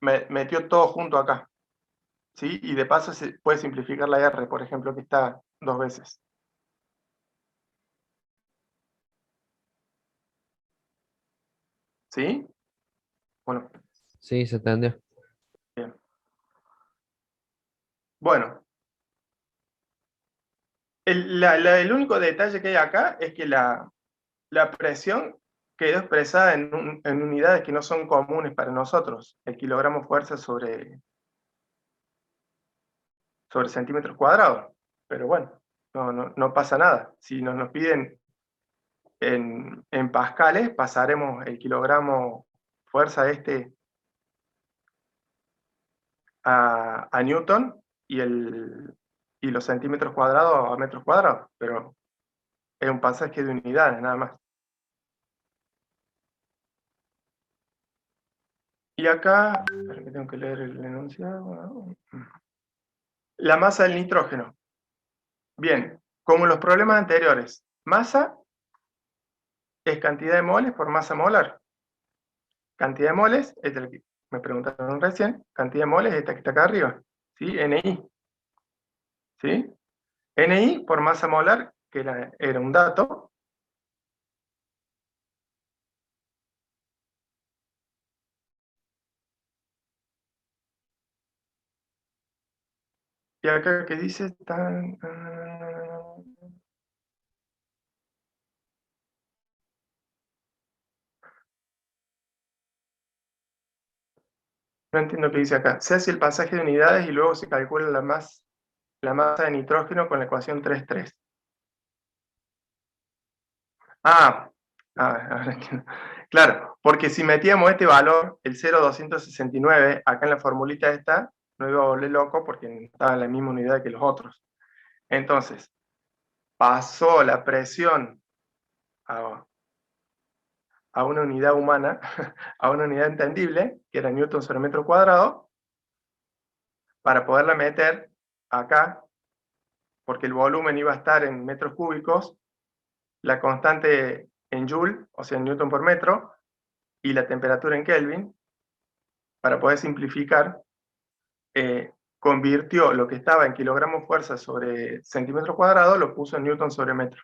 metió todo junto acá. ¿Sí? Y de paso se puede simplificar la R, por ejemplo, que está 2 veces. ¿Sí? Bueno, Sí, se entendió. bien. Bueno, el único detalle que hay acá es que la presión quedó expresada en unidades que no son comunes para nosotros, el kilogramo fuerza sobre centímetros cuadrados. Pero bueno, no pasa nada. Si nos piden en pascales, pasaremos el kilogramo fuerza a Newton y los centímetros cuadrados a metros cuadrados, pero es un pasaje de unidades nada más. Y acá, espera que tengo que leer el enunciado. La masa del nitrógeno. Bien, como en los problemas anteriores, masa es cantidad de moles por masa molar. Cantidad de moles, esta es la que me preguntaron recién, cantidad de moles, esta que está acá arriba, ¿sí? NI. ¿Sí? NI por masa molar, que era un dato. Y acá que dice no entiendo qué dice acá. Se hace el pasaje de unidades y luego se calcula la masa de nitrógeno con la ecuación 3,3. Ahora entiendo. Claro, porque si metíamos este valor, el 0,269, acá en la formulita esta, no iba a volver loco porque estaba en la misma unidad que los otros. Entonces, pasó la presión a una unidad humana, a una unidad entendible, que era Newton sobre metro cuadrado, para poderla meter acá, porque el volumen iba a estar en metros cúbicos, la constante en Joule, o sea en Newton por metro, y la temperatura en Kelvin, para poder simplificar, convirtió lo que estaba en kilogramos fuerza sobre centímetro cuadrado, lo puso en Newton sobre metro.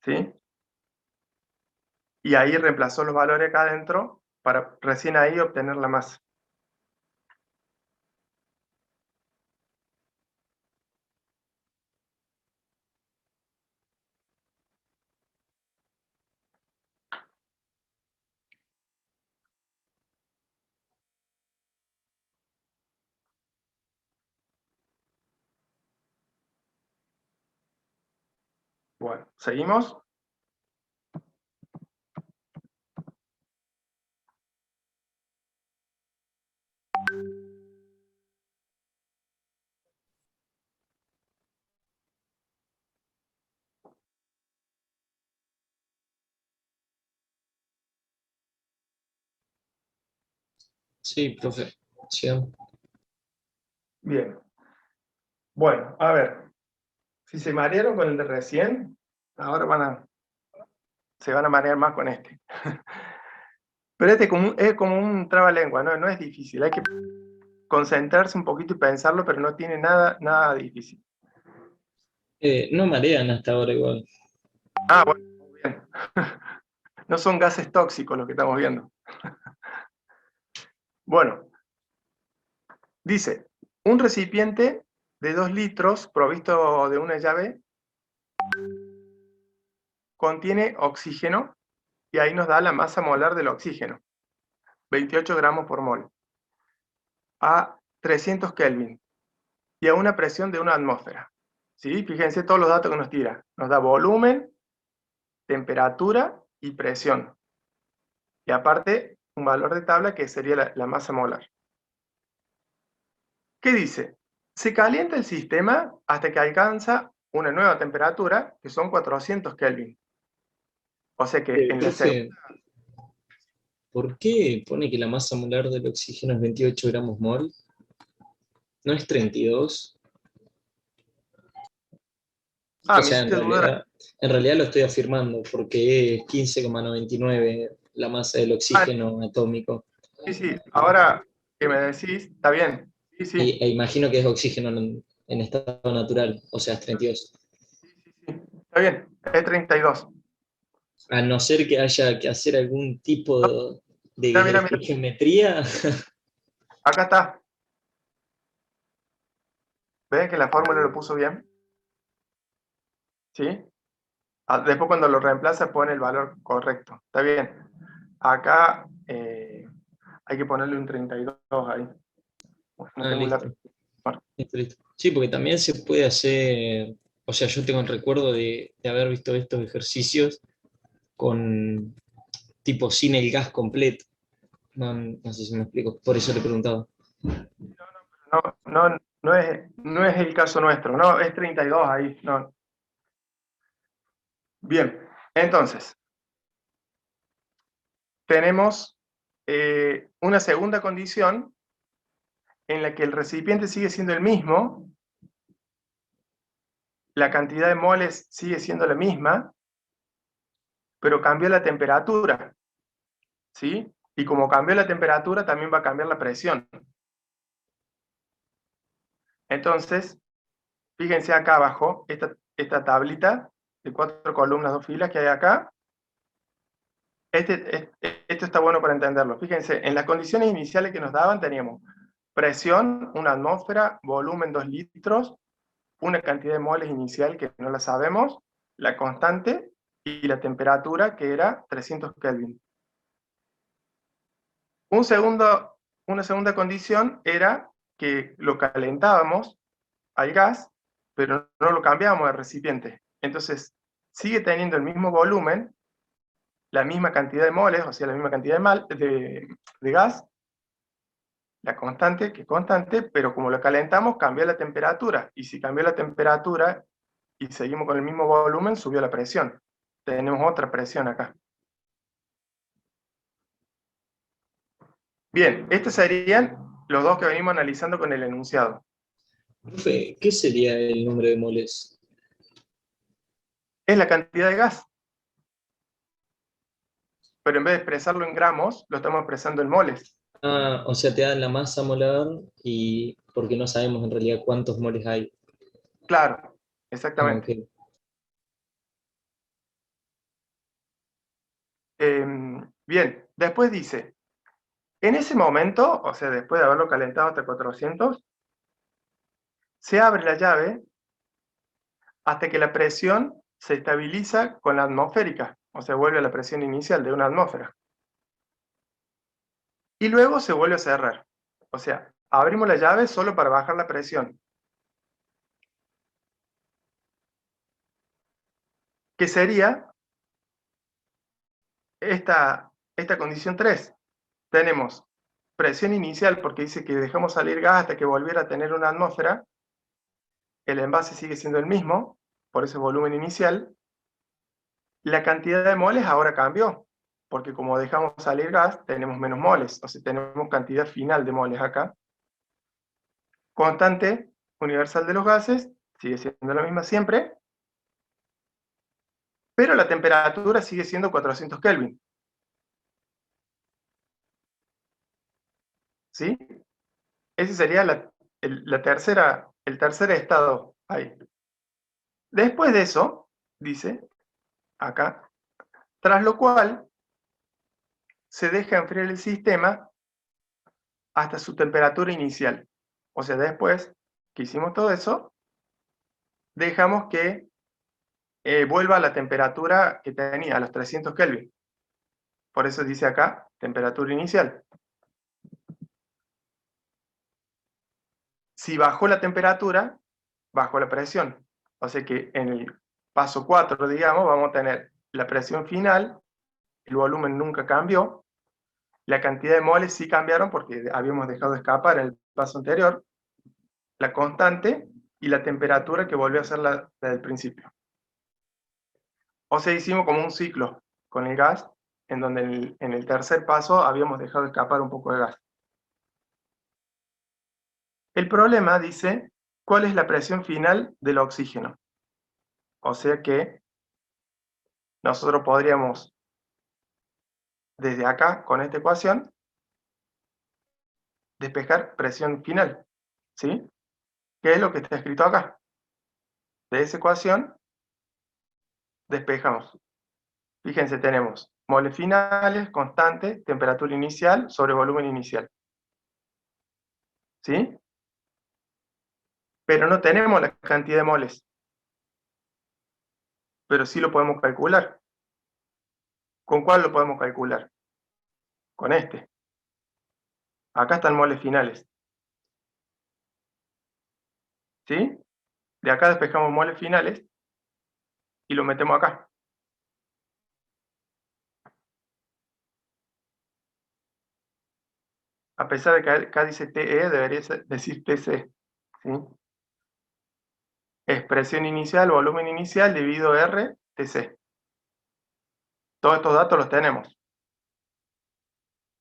¿Sí? Y ahí reemplazó los valores acá adentro, para recién ahí obtener la masa. Bueno, ¿seguimos? Sí, profe. Sigamos. Bien. Bueno, a ver. Si se marearon con el de recién, ahora se van a marear más con este. Pero este es como un trabalengua, ¿no? No es difícil. Hay que concentrarse un poquito y pensarlo, pero no tiene nada difícil. No marean hasta ahora igual. Bueno, muy bien. No son gases tóxicos los que estamos viendo. Bueno, dice, un recipiente de 2 litros provisto de una llave contiene oxígeno y ahí nos da la masa molar del oxígeno, 28 gramos por mol, a 300 Kelvin y a una presión de una atmósfera. ¿Sí? Fíjense todos los datos que nos tira. Nos da volumen, temperatura y presión. Y aparte, un valor de tabla que sería la masa molar. ¿Qué dice? Se calienta el sistema hasta que alcanza una nueva temperatura, que son 400 Kelvin. O sea que en la Profe, ¿por qué pone que la masa molar del oxígeno es 28 gramos mol? ¿No es 32? O me sea, hiciste dudar. en realidad lo estoy afirmando, porque es 15,99 la masa del oxígeno atómico. Sí, sí, ahora que me decís, está bien. Sí, sí, E imagino que es oxígeno en estado natural, o sea, es 32. sí, sí, sí, está bien, es 32. A no ser que haya que hacer algún tipo Mira, mira, de mira, geometría. acá está. ¿Ves que la fórmula lo puso bien? ¿Sí? Después cuando lo reemplaza pone el valor correcto. Está bien. Acá hay que ponerle un 32 ahí. Bueno, no Ah, tengo un lápiz. listo. Listo, listo. Sí, porque también se puede hacer, o sea, yo tengo el recuerdo de haber visto estos ejercicios con tipo sin el gas completo. No, no sé si me explico, por eso le preguntaba. No, no, no es el caso nuestro. No, es 32 ahí. No. Bien, entonces, tenemos una segunda condición en la que el recipiente sigue siendo el mismo, la cantidad de moles sigue siendo la misma, pero cambió la temperatura, ¿sí? Y como cambió la temperatura, también va a cambiar la presión. Entonces, fíjense acá abajo, esta tablita de 4 columnas, 2 filas que hay acá. Esto está bueno para entenderlo. Fíjense, en las condiciones iniciales que nos daban teníamos presión, 1 atmósfera, volumen 2 litros, una cantidad de moles inicial que no la sabemos, la constante y la temperatura que era 300 Kelvin. Una segunda condición era que lo calentábamos al gas, pero no lo cambiábamos de recipiente. Entonces, sigue teniendo el mismo volumen, la misma cantidad de moles, o sea, la misma cantidad de gas, la constante, que es constante, pero como lo calentamos, cambió la temperatura. Y si cambió la temperatura y seguimos con el mismo volumen, subió la presión. Tenemos otra presión acá. Bien, estos serían los dos que venimos analizando con el enunciado. Profe, ¿qué sería el número de moles? Es la cantidad de gas, pero en vez de expresarlo en gramos, lo estamos expresando en moles. Ah, o sea, te dan la masa molar y porque no sabemos en realidad cuántos moles hay. Claro, Ah, ok. exactamente. Bien, después dice, en ese momento, o sea, después de haberlo calentado hasta 400, se abre la llave hasta que la presión se estabiliza con la atmosférica, o sea, vuelve a la presión inicial de una atmósfera. Y luego se vuelve a cerrar. O sea, abrimos la llave solo para bajar la presión. Que sería esta condición 3. Tenemos presión inicial porque dice que dejamos salir gas hasta que volviera a tener una atmósfera. El envase sigue siendo el mismo, por ese volumen inicial. La cantidad de moles ahora cambió, porque como dejamos salir gas, tenemos menos moles, o sea, tenemos cantidad final de moles acá. Constante universal de los gases, sigue siendo la misma siempre, pero la temperatura sigue siendo 400 Kelvin. ¿Sí? Ese sería el tercer estado ahí. Después de eso, dice acá, tras lo cual se deja enfriar el sistema hasta su temperatura inicial. O sea, después que hicimos todo eso, dejamos que vuelva a la temperatura que tenía, a los 300 Kelvin. Por eso dice acá, temperatura inicial. Si bajó la temperatura, bajó la presión. O sea que en el paso 4, digamos, vamos a tener la presión final, el volumen nunca cambió, la cantidad de moles sí cambiaron porque habíamos dejado de escapar en el paso anterior, la constante y la temperatura que volvió a ser la del principio. O sea, hicimos como un ciclo con el gas, en donde en el tercer paso habíamos dejado de escapar un poco de gas. El problema dice, ¿cuál es la presión final del oxígeno? O sea que nosotros podríamos, desde acá, con esta ecuación, despejar presión final, ¿sí? ¿Qué es lo que está escrito acá? De esa ecuación despejamos. Fíjense, tenemos moles finales, constante, temperatura inicial sobre volumen inicial. ¿Sí? Pero no tenemos la cantidad de moles. Pero sí lo podemos calcular. ¿Con cuál lo podemos calcular? Con este. Acá están moles finales. ¿Sí? De acá despejamos moles finales y lo metemos acá. A pesar de que acá dice TE, debería decir TC. ¿Sí? Expresión inicial, volumen inicial dividido R, TC. Todos estos datos los tenemos.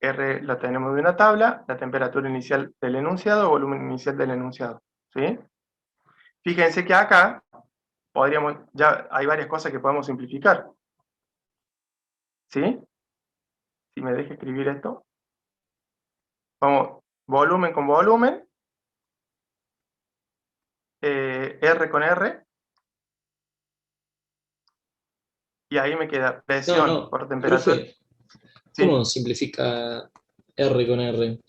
R la tenemos de una tabla, la temperatura inicial del enunciado, volumen inicial del enunciado. ¿Sí? Fíjense que acá ya hay varias cosas que podemos simplificar. ¿Sí? Si me deja escribir esto. Vamos, volumen con volumen, R con R, y ahí me queda presión No, por temperatura. profe, ¿Sí? ¿cómo simplifica R con R?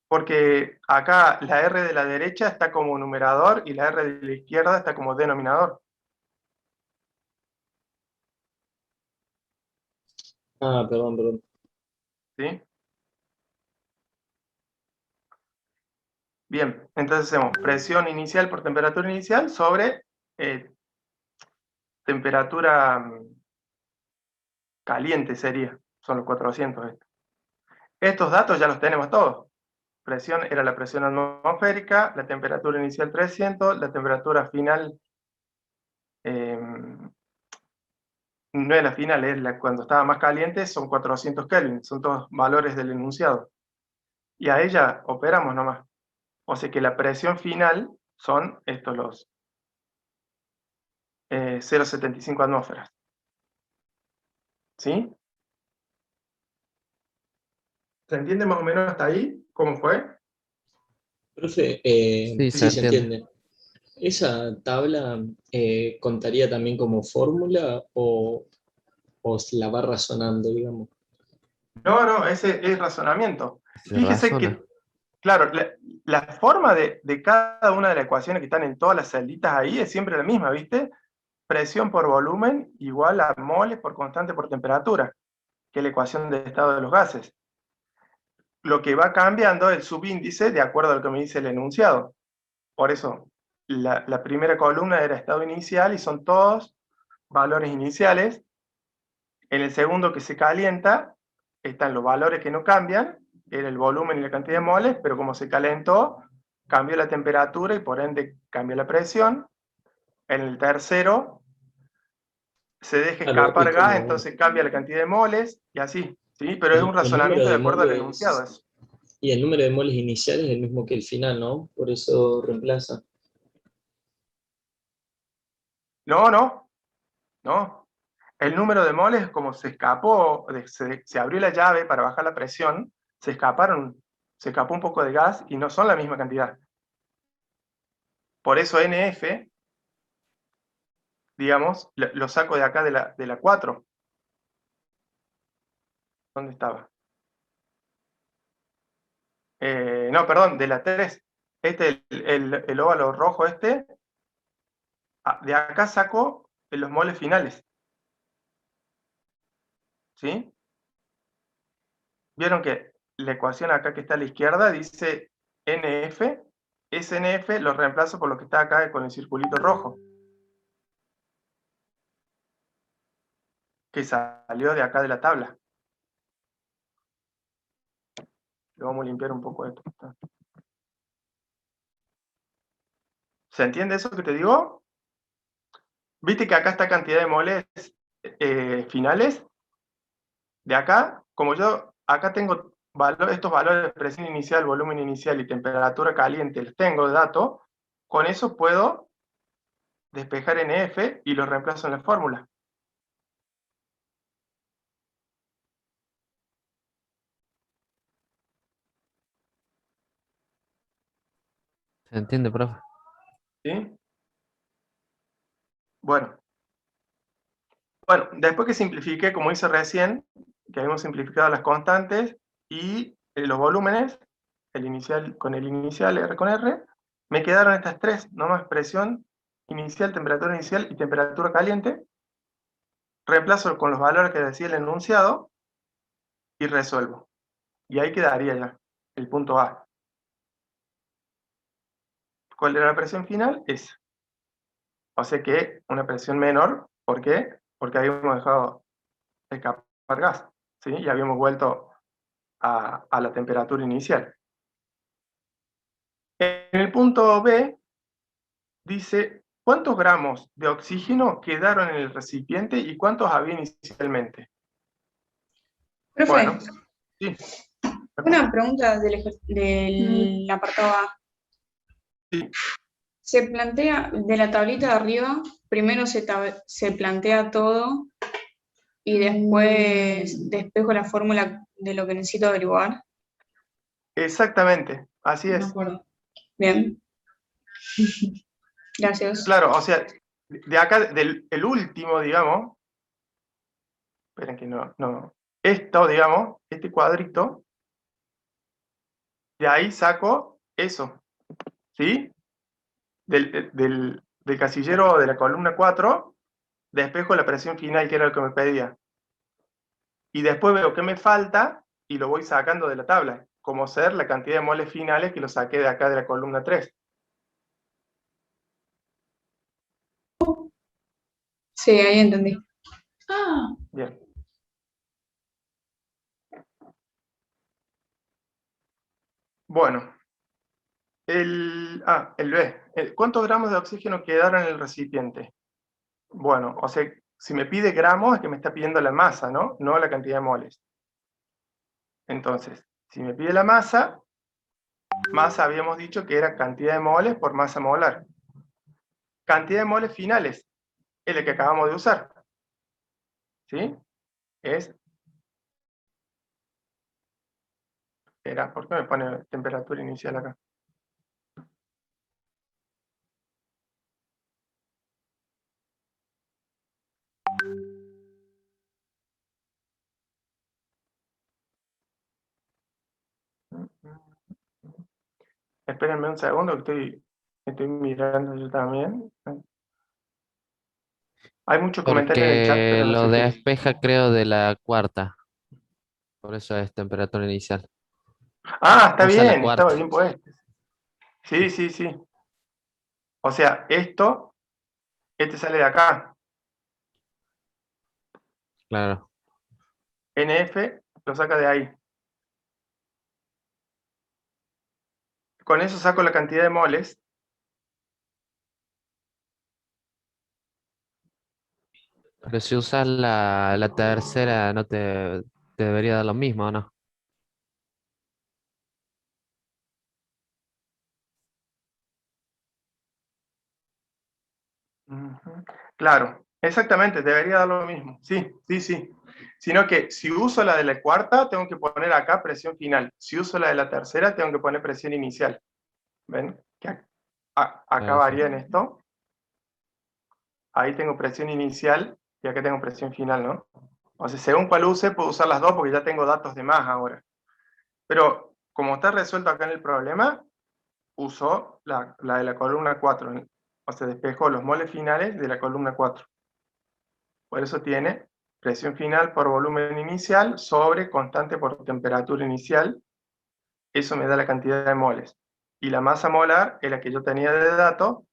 Porque acá la R de la derecha está como numerador y la R de la izquierda está como denominador. Ah, perdón. ¿Sí? Bien, entonces hacemos presión inicial por temperatura inicial sobre temperatura caliente sería, son los 400 estos. Estos datos ya los tenemos todos. Presión era la presión atmosférica, la temperatura inicial 300, la temperatura final, no es la final, es cuando estaba más caliente, son 400 Kelvin, son todos valores del enunciado. Y a ella operamos nomás. O sea que la presión final son estos los 0,75 atmósferas. ¿Sí? ¿Se entiende más o menos hasta ahí? ¿Cómo fue? Profe, Sí, se sí se entiende. entiende. ¿Esa tabla contaría también como fórmula o la va razonando, digamos? No, ese es razonamiento. Se Fíjese razona. que, claro, la forma de cada una de las ecuaciones que están en todas las celditas ahí es siempre la misma, ¿viste? Presión por volumen igual a moles por constante por temperatura, que es la ecuación de estado de los gases. Lo que va cambiando es el subíndice de acuerdo a lo que me dice el enunciado. Por eso, la primera columna era estado inicial y son todos valores iniciales. En el segundo, que se calienta, están los valores que no cambian, era el volumen y la cantidad de moles, pero como se calentó, cambió la temperatura y por ende cambió la presión. En el tercero, se deja Claro, y escapar gas, como entonces cambia la cantidad de moles, y así, ¿sí? Pero es un el número razonamiento de de acuerdo al enunciado. moles y el número de moles inicial es el mismo que el final, ¿no? Por eso reemplaza. No. El número de moles, como se escapó, se abrió la llave para bajar la presión, se escapó un poco de gas y no son la misma cantidad. Por eso NF, digamos, lo saco de acá de la 4. ¿Dónde estaba? No, perdón, de la 3. El óvalo rojo este, de acá saco los moles finales. ¿Sí? Vieron que la ecuación acá que está a la izquierda dice NF, ese NF lo reemplazo por lo que está acá con el circulito rojo, que salió de acá de la tabla. Lo vamos a limpiar un poco esto. ¿Se entiende eso que te digo? ¿Viste que acá está cantidad de moles finales? De acá, como yo acá tengo estos valores de presión inicial, volumen inicial y temperatura caliente, los tengo de dato, con eso puedo despejar NF y lo reemplazo en la fórmula. ¿Se entiende, profe? ¿Sí? Bueno, después que simplifiqué, como hice recién, que habíamos simplificado las constantes y los volúmenes, el inicial con el inicial, R con R, me quedaron estas tres, nomás presión inicial, temperatura inicial y temperatura caliente. Reemplazo con los valores que decía el enunciado y resuelvo. Y ahí quedaría ya el punto A. ¿Cuál era la presión final? Esa. O sea que una presión menor, ¿por qué? Porque habíamos dejado escapar gas, ¿sí? Y habíamos vuelto a la temperatura inicial. En el punto B dice, ¿cuántos gramos de oxígeno quedaron en el recipiente y cuántos había inicialmente? Profe, Bueno, sí. una pregunta del apartado A. Sí. Se plantea, de la tablita de arriba, primero se plantea todo y después despejo la fórmula de lo que necesito averiguar. Exactamente, así No me es. acuerdo. Bien. Gracias. Claro, o sea, de acá, del el último, digamos, esperen que no, esto, digamos, este cuadrito, de ahí saco eso, ¿sí? Del casillero de la columna 4, despejo la presión final, que era lo que me pedía. Y después veo qué me falta y lo voy sacando de la tabla, como ser la cantidad de moles finales que lo saqué de acá de la columna 3. Sí, ahí entendí. Bien. Bueno, el B. ¿Cuántos gramos de oxígeno quedaron en el recipiente? Bueno, o sea, si me pide gramos es que me está pidiendo la masa, ¿no? No la cantidad de moles. Entonces, si me pide la masa habíamos dicho que era cantidad de moles por masa molar. Cantidad de moles finales es la que acabamos de usar. ¿Sí? ¿Por qué me pone temperatura inicial acá? Espérenme un segundo que estoy mirando yo también. Hay muchos comentarios en el chat, Porque pero no lo sé qué es. despeja, creo, de la cuarta. Por eso es temperatura inicial. Ah, está Usa la bien, estaba cuarta. bien puesto. Sí, sí, sí. O sea, este sale de acá. Claro. NF lo saca de ahí. Con eso saco la cantidad de moles. Pero si usas la tercera, no te debería dar lo mismo, ¿o no? Ujú. Claro, exactamente, debería dar lo mismo. Sí, sí, sí. Sino que si uso la de la cuarta, tengo que poner acá presión final. Si uso la de la tercera, tengo que poner presión inicial. ¿Ven? Que acá Claro, sí. varía en esto. Ahí tengo presión inicial y acá tengo presión final, ¿no? O sea, según cuál use, puedo usar las dos porque ya tengo datos de más ahora. Pero como está resuelto acá en el problema, uso la de la columna 4. O sea, despejo los moles finales de la columna 4. Por eso tiene presión final por volumen inicial sobre constante por temperatura inicial. Eso me da la cantidad de moles. Y la masa molar es la que yo tenía de dato,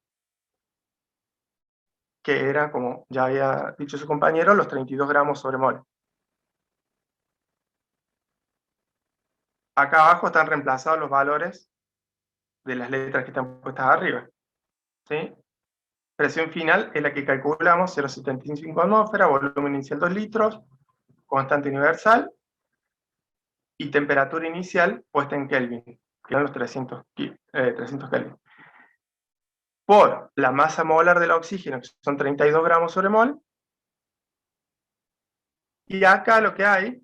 que era, como ya había dicho su compañero, los 32 gramos sobre mol. Acá abajo están reemplazados los valores de las letras que están puestas arriba. ¿Sí? Presión final es la que calculamos, 0,75 atmósfera, volumen inicial 2 litros, constante universal, y temperatura inicial puesta en Kelvin, que son los 300 Kelvin. Por la masa molar del oxígeno, que son 32 gramos sobre mol, y acá lo que hay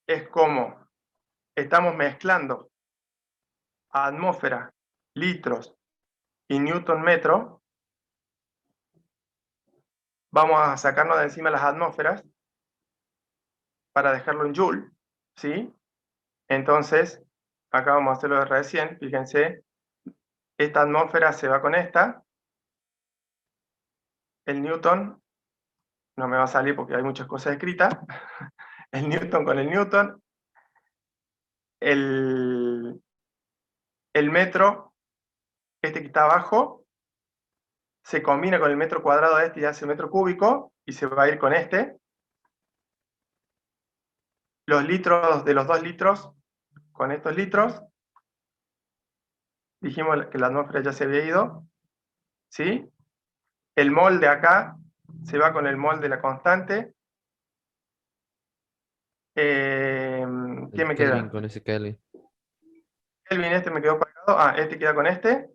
es como estamos mezclando atmósfera litros y newton metro, vamos a sacarnos de encima las atmósferas para dejarlo en joule, ¿sí? Entonces, acá vamos a hacerlo de recién, fíjense, esta atmósfera se va con esta, el newton, no me va a salir porque hay muchas cosas escritas, el newton con el newton, el metro, este que está abajo, se combina con el metro cuadrado de este y hace metro cúbico, y se va a ir con este. Los litros de los 2 litros, con estos litros, dijimos que la atmósfera ya se había ido, ¿sí? El mol de acá se va con el mol de la constante. ¿Quién El me Kelvin queda? con ese Kelvin. Kelvin, este me quedó pagado. Ah, este queda con este.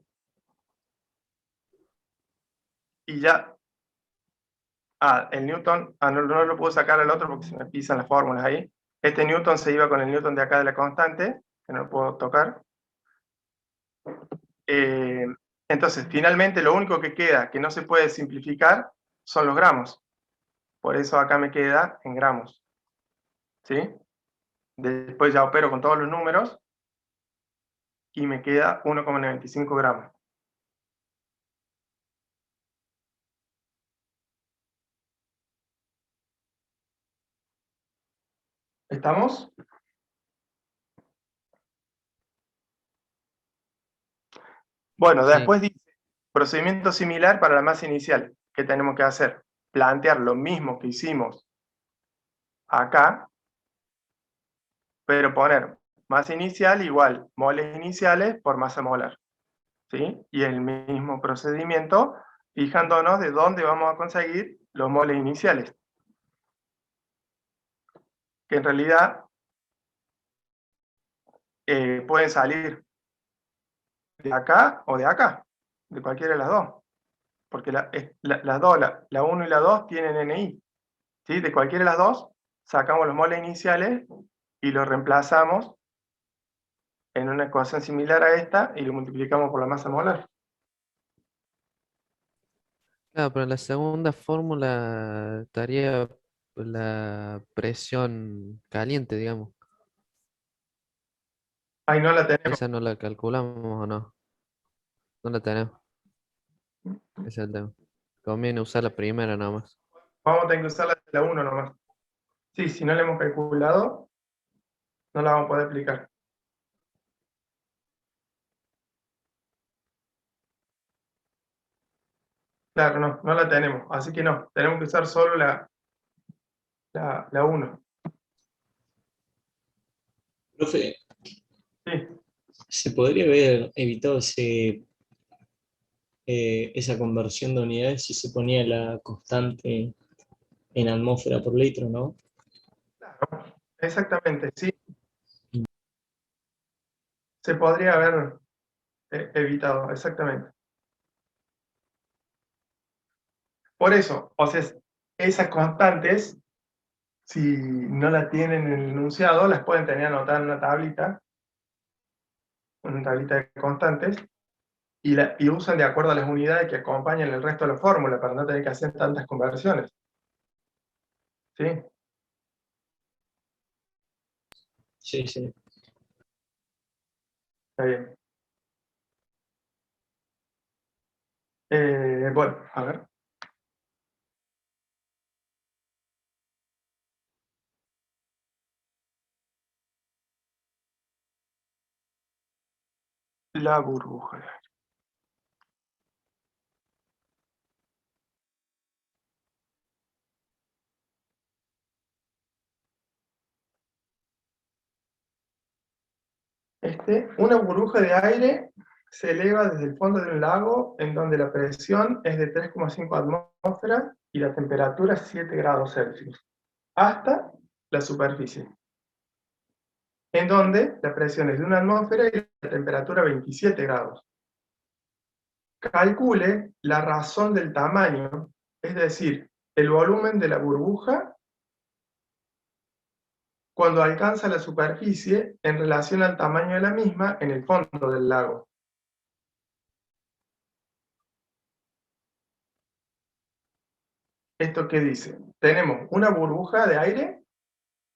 Y ya. Ah, el Newton. Ah, no lo puedo sacar al otro porque se me pisan las fórmulas ahí. Este Newton se iba con el Newton de acá de la constante, que no lo puedo tocar. Entonces, finalmente, lo único que queda que no se puede simplificar son los gramos. Por eso acá me queda en gramos. ¿Sí? Después ya opero con todos los números y me queda 1,95 gramos. ¿Estamos? Bueno, Sí, después dice, procedimiento similar para la masa inicial. ¿Qué tenemos que hacer? Plantear lo mismo que hicimos acá, pero poner masa inicial igual moles iniciales por masa molar. ¿Sí? Y el mismo procedimiento, fijándonos de dónde vamos a conseguir los moles iniciales. Que en realidad pueden salir de acá o de acá, de cualquiera de las dos. Porque las dos, la 1 y la 2 tienen NI. ¿Sí? De cualquiera de las dos sacamos los moles iniciales y los reemplazamos en una ecuación similar a esta y lo multiplicamos por la masa molar. claro, pero en la segunda fórmula estaría la presión caliente, digamos. Ahí no la tenemos. Esa no la calculamos o no. No la tenemos. Ese es el tema. Conviene usar la primera nomás. Vamos a tener que usar la 1 nomás. Sí, si no la hemos calculado, no la vamos a poder aplicar. Claro, no la tenemos. Así que no, tenemos que usar solo la 1. Profe, Sí. ¿se podría haber evitado esa conversión de unidades si se ponía la constante en atmósfera por litro, no? Claro, exactamente, sí. Se podría haber evitado, exactamente. Por eso, o sea, esas constantes, si no la tienen en el enunciado, las pueden tener anotadas en una tablita de constantes, y usan de acuerdo a las unidades que acompañan el resto de la fórmula, para no tener que hacer tantas conversiones. ¿Sí? Sí, sí. Está bien. Bueno, a ver. La burbuja. Una burbuja de aire se eleva desde el fondo de un lago en donde la presión es de 3,5 atmósferas y la temperatura 7 grados Celsius, hasta la superficie, en donde la presión es de una atmósfera y la temperatura 27 grados. Calcule la razón del tamaño, es decir, el volumen de la burbuja cuando alcanza la superficie en relación al tamaño de la misma en el fondo del lago. ¿Esto qué dice? Tenemos una burbuja de aire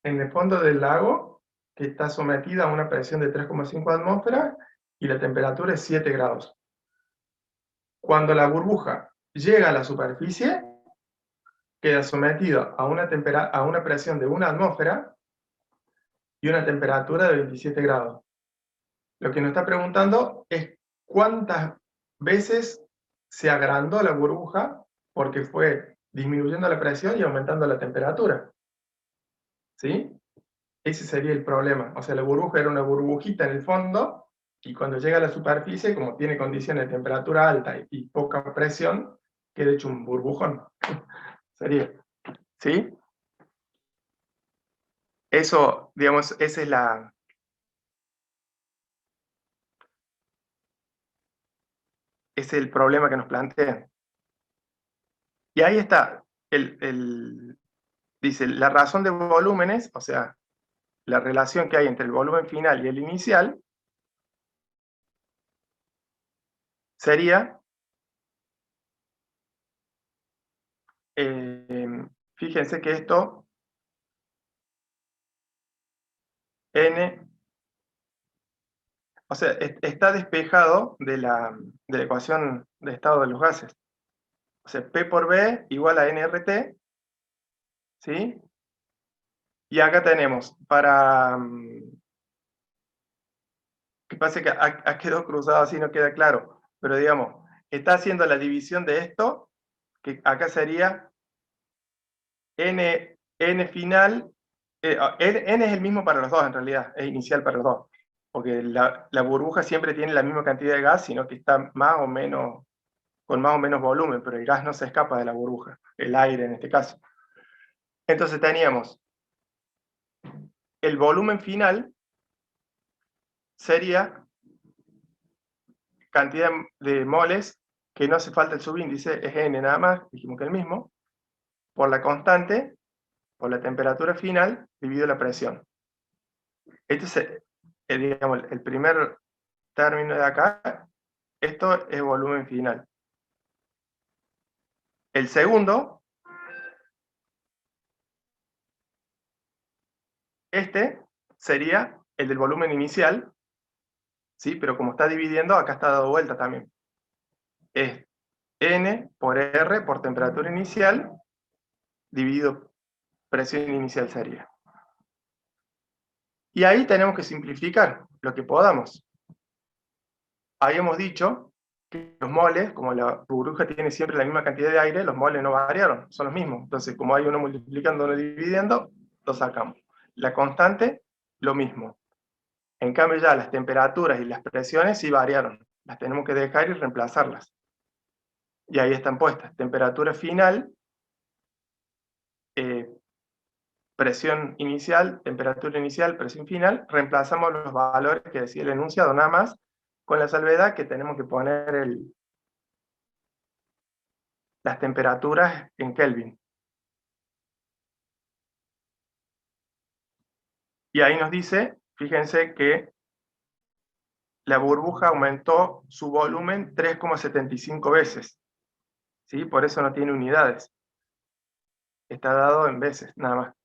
en el fondo del lago que está sometida a una presión de 3,5 atmósferas y la temperatura es 7 grados. Cuando la burbuja llega a la superficie, queda sometida a una presión de 1 atmósfera y una temperatura de 27 grados. Lo que nos está preguntando es cuántas veces se agrandó la burbuja porque fue disminuyendo la presión y aumentando la temperatura. ¿Sí? Ese sería el problema. O sea, la burbuja era una burbujita en el fondo y cuando llega a la superficie, como tiene condiciones de temperatura alta y poca presión, queda hecho un burbujón. Sería. ¿Sí? Eso, digamos, esa es ese es el problema que nos plantean. Y ahí está, dice, la razón de volúmenes, o sea, la relación que hay entre el volumen final y el inicial, sería, fíjense que esto, N, o sea, está despejado de la ecuación de estado de los gases. O sea, P por B igual a nRT, ¿sí? Y acá tenemos, que pasa que ha quedado cruzado así, no queda claro, pero digamos, está haciendo la división de esto, que acá sería N final, N es el mismo para los dos en realidad, es inicial para los dos, porque la burbuja siempre tiene la misma cantidad de gas, sino que está más o menos, con más o menos volumen, pero el gas no se escapa de la burbuja, el aire en este caso. Entonces teníamos el volumen final sería cantidad de moles, que no hace falta el subíndice, es N nada más, dijimos que es el mismo, por la constante, por la temperatura final, dividido la presión. Este es, digamos, el primer término de acá, esto es volumen final. El segundo, este sería el del volumen inicial, ¿sí? Pero como está dividiendo, acá está dado vuelta también. Es N por R por temperatura inicial, dividido presión inicial sería. Y ahí tenemos que simplificar lo que podamos. Habíamos dicho que los moles, como la burbuja tiene siempre la misma cantidad de aire, los moles no variaron, son los mismos. Entonces, como hay uno multiplicando, uno dividiendo, lo sacamos. La constante, lo mismo. En cambio ya las temperaturas y las presiones sí variaron. Las tenemos que dejar y reemplazarlas. Y ahí están puestas. Temperatura final, presión inicial, temperatura inicial, presión final. Reemplazamos los valores que decía el enunciado nada más, con la salvedad que tenemos que poner las temperaturas en Kelvin. Y ahí nos dice, fíjense que la burbuja aumentó su volumen 3,75 veces. ¿Sí? Por eso no tiene unidades. Está dado en veces, nada más.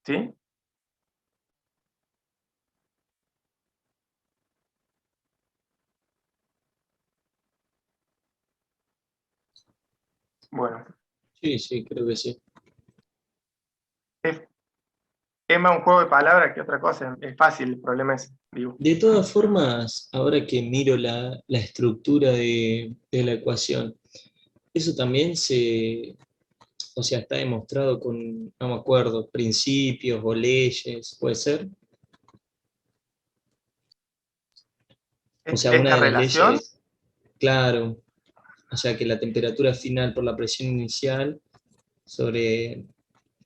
¿Sí? Bueno. Sí, sí, creo que sí. Es más un juego de palabras que otra cosa. Es fácil, el problema es, digo. De todas formas, ahora que miro la estructura de la ecuación, eso también o sea, está demostrado con, no me acuerdo, principios o leyes, ¿puede ser? O sea, una Esta de las relación, leyes, claro, o sea, que la temperatura final por la presión inicial sobre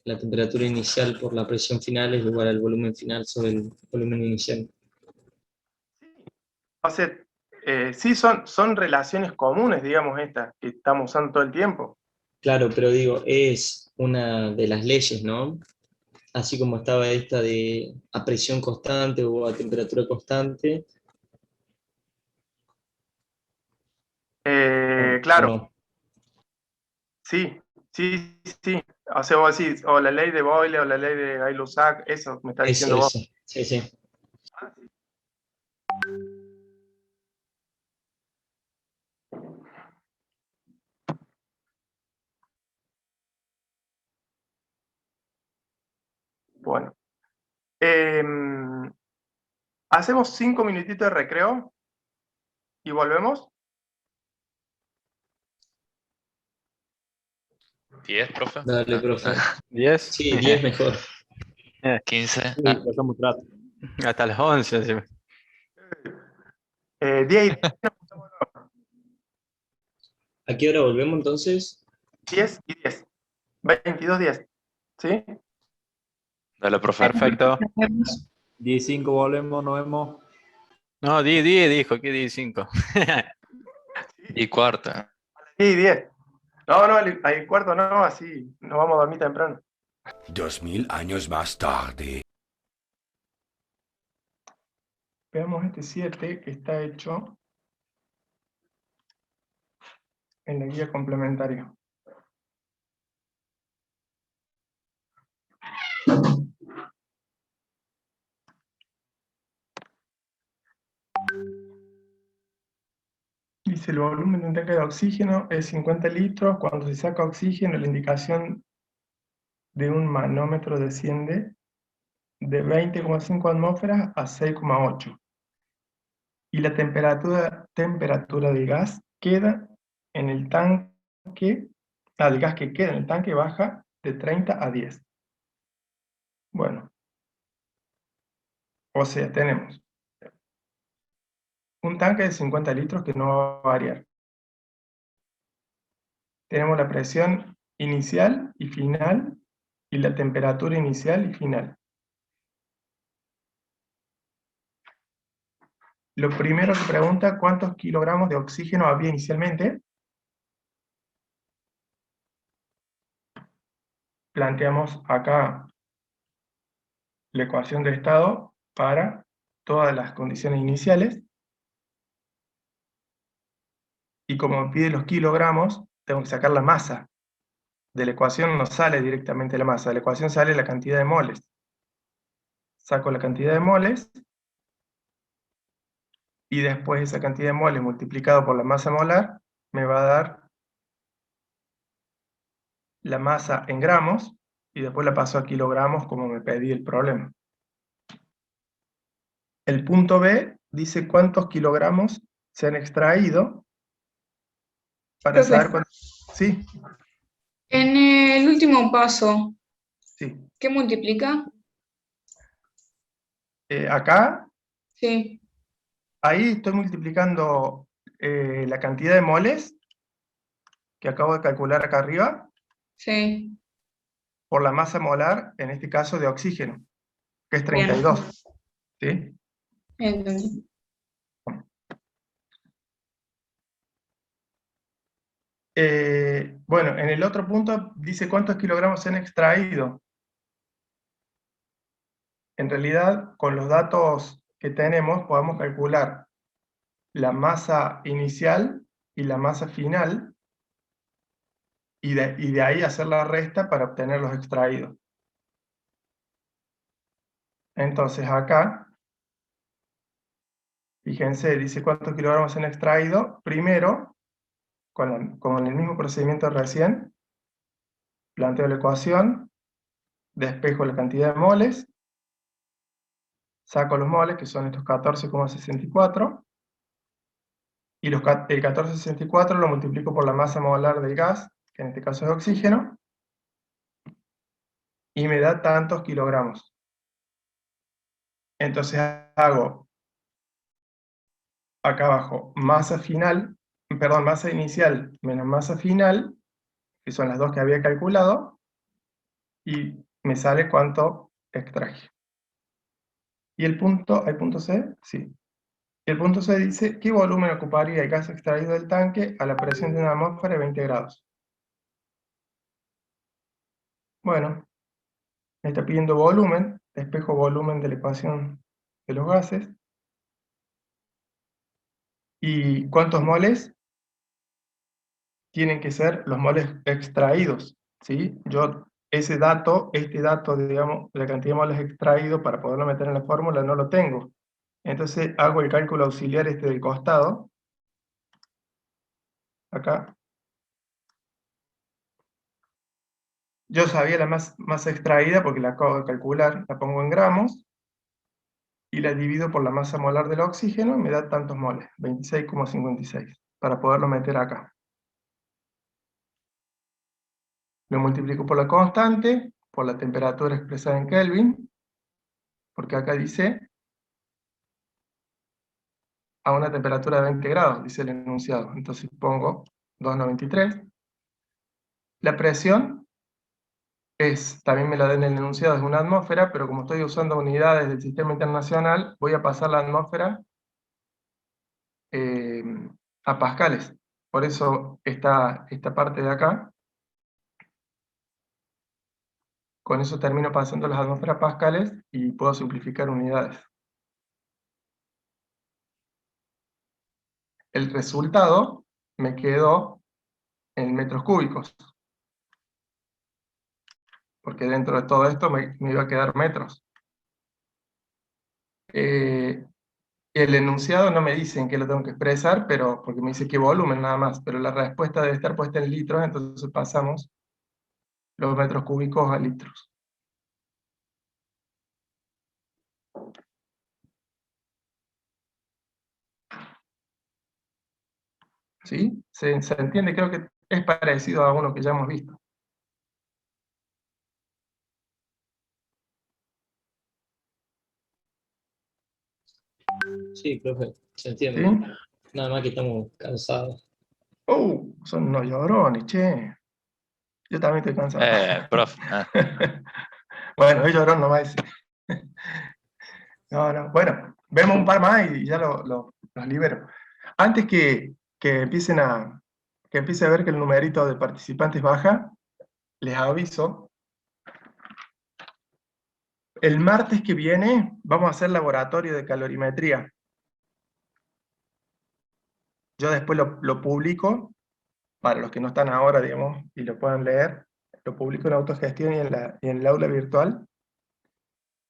la temperatura inicial por la presión final es igual al volumen final sobre el volumen inicial. o sea, sí son relaciones comunes, digamos, estas, que estamos usando todo el tiempo. Claro, pero digo, es una de las leyes, ¿no? Así como estaba esta de a presión constante o a temperatura constante. ¿O Claro, no? Sí, sí, sí. O sea, vos decís, o la ley de Boyle o la ley de Gay-Lussac, eso me está diciendo vos. Eso. Sí, sí. Bueno. Hacemos 5 minutitos de recreo y volvemos. 10, profe. Dale, profe. 10. Sí, 10 mejor. 15. Sí, pasamos un rato. Hasta las 11. encima. 10 y ¿A qué hora volvemos entonces? 10 y 10. 22:10. ¿Sí? Dale, profe. Perfecto. Nos vemos. 15 volvemos, nos vemos. No, 10 dijo, ¿qué 15? Y cuarta. 10 y 10. No, al cuarto no, así nos vamos a dormir temprano. 2000 años más tarde. Veamos este 7 que está hecho en la guía complementaria. Dice, el volumen de un tanque de oxígeno es 50 litros. Cuando se saca oxígeno, la indicación de un manómetro desciende de 20,5 atmósferas a 6,8. Y la temperatura del gas queda en el tanque, el gas que queda en el tanque baja de 30 a 10. Bueno, o sea, tenemos un tanque de 50 litros que no va a variar. Tenemos la presión inicial y final y la temperatura inicial y final. Lo primero que pregunta, ¿cuántos kilogramos de oxígeno había inicialmente? Planteamos acá la ecuación de estado para todas las condiciones iniciales. Y como me pide los kilogramos, tengo que sacar la masa. De la ecuación no sale directamente la masa, de la ecuación sale la cantidad de moles. Saco la cantidad de moles, y después esa cantidad de moles multiplicado por la masa molar, me va a dar la masa en gramos, y después la paso a kilogramos como me pedí el problema. El punto B dice cuántos kilogramos se han extraído para Profe. saber cuántos... Sí, En el último paso, sí. ¿qué multiplica? Acá, Sí, ahí estoy multiplicando la cantidad de moles que acabo de calcular acá arriba sí. por la masa molar, en este caso de oxígeno, que es Bien. 32. ¿Sí? Entendí. Bueno, en el otro punto dice cuántos kilogramos se han extraído. En realidad, con los datos que tenemos, podemos calcular la masa inicial y la masa final, y de ahí hacer la resta para obtener los extraídos. Entonces acá, fíjense, dice cuántos kilogramos se han extraído. Primero, con el mismo procedimiento de recién, planteo la ecuación, despejo la cantidad de moles, saco los moles, que son estos 14,64, y el 14,64 lo multiplico por la masa molar del gas, que en este caso es oxígeno, y me da tantos kilogramos. Entonces hago acá abajo masa inicial menos masa final, que son las dos que había calculado, y me sale cuánto extraje. Y el punto, ¿hay punto C? Sí. El punto C dice, ¿qué volumen ocuparía el gas extraído del tanque a la presión de una atmósfera de 20 grados? Bueno, me está pidiendo volumen, despejo volumen de la ecuación de los gases. ¿Y cuántos moles? tienen que ser los moles extraídos, ¿sí? Yo ese dato, este dato, digamos, la cantidad de moles extraídos para poderlo meter en la fórmula no lo tengo. Entonces hago el cálculo auxiliar este del costado, acá. Yo sabía la masa extraída porque la acabo de calcular, la pongo en gramos, y la divido por la masa molar del oxígeno, y me da tantos moles, 26,56, para poderlo meter acá. Lo multiplico por la constante, por la temperatura expresada en Kelvin, porque acá dice a una temperatura de 20 grados, dice el enunciado. Entonces pongo 293. La presión también me la da en el enunciado, es una atmósfera, pero como estoy usando unidades del sistema internacional, voy a pasar la atmósfera eh, a pascales. Por eso esta parte de acá, con eso termino pasando las atmósferas pascales y puedo simplificar unidades. El resultado me quedó en metros cúbicos, porque dentro de todo esto me iba a quedar metros. El enunciado no me dice en qué lo tengo que expresar, pero porque me dice qué volumen nada más, pero la respuesta debe estar puesta en litros, entonces pasamos los metros cúbicos a litros. ¿Sí? ¿Se entiende? Creo que es parecido a uno que ya hemos visto. Sí, profe, se ¿Sí? entiende. Nada más que estamos cansados. Son unos llorones, che. Yo también estoy cansado. Profe. Bueno, es llorón nomás. No, no. Bueno, vemos un par más y ya los libero. Antes que que empiece a ver que el numerito de participantes baja, les aviso. El martes que viene vamos a hacer laboratorio de calorimetría. Yo después lo publico, para los que no están ahora, digamos, y lo puedan leer, lo publico en autogestión y en el aula virtual,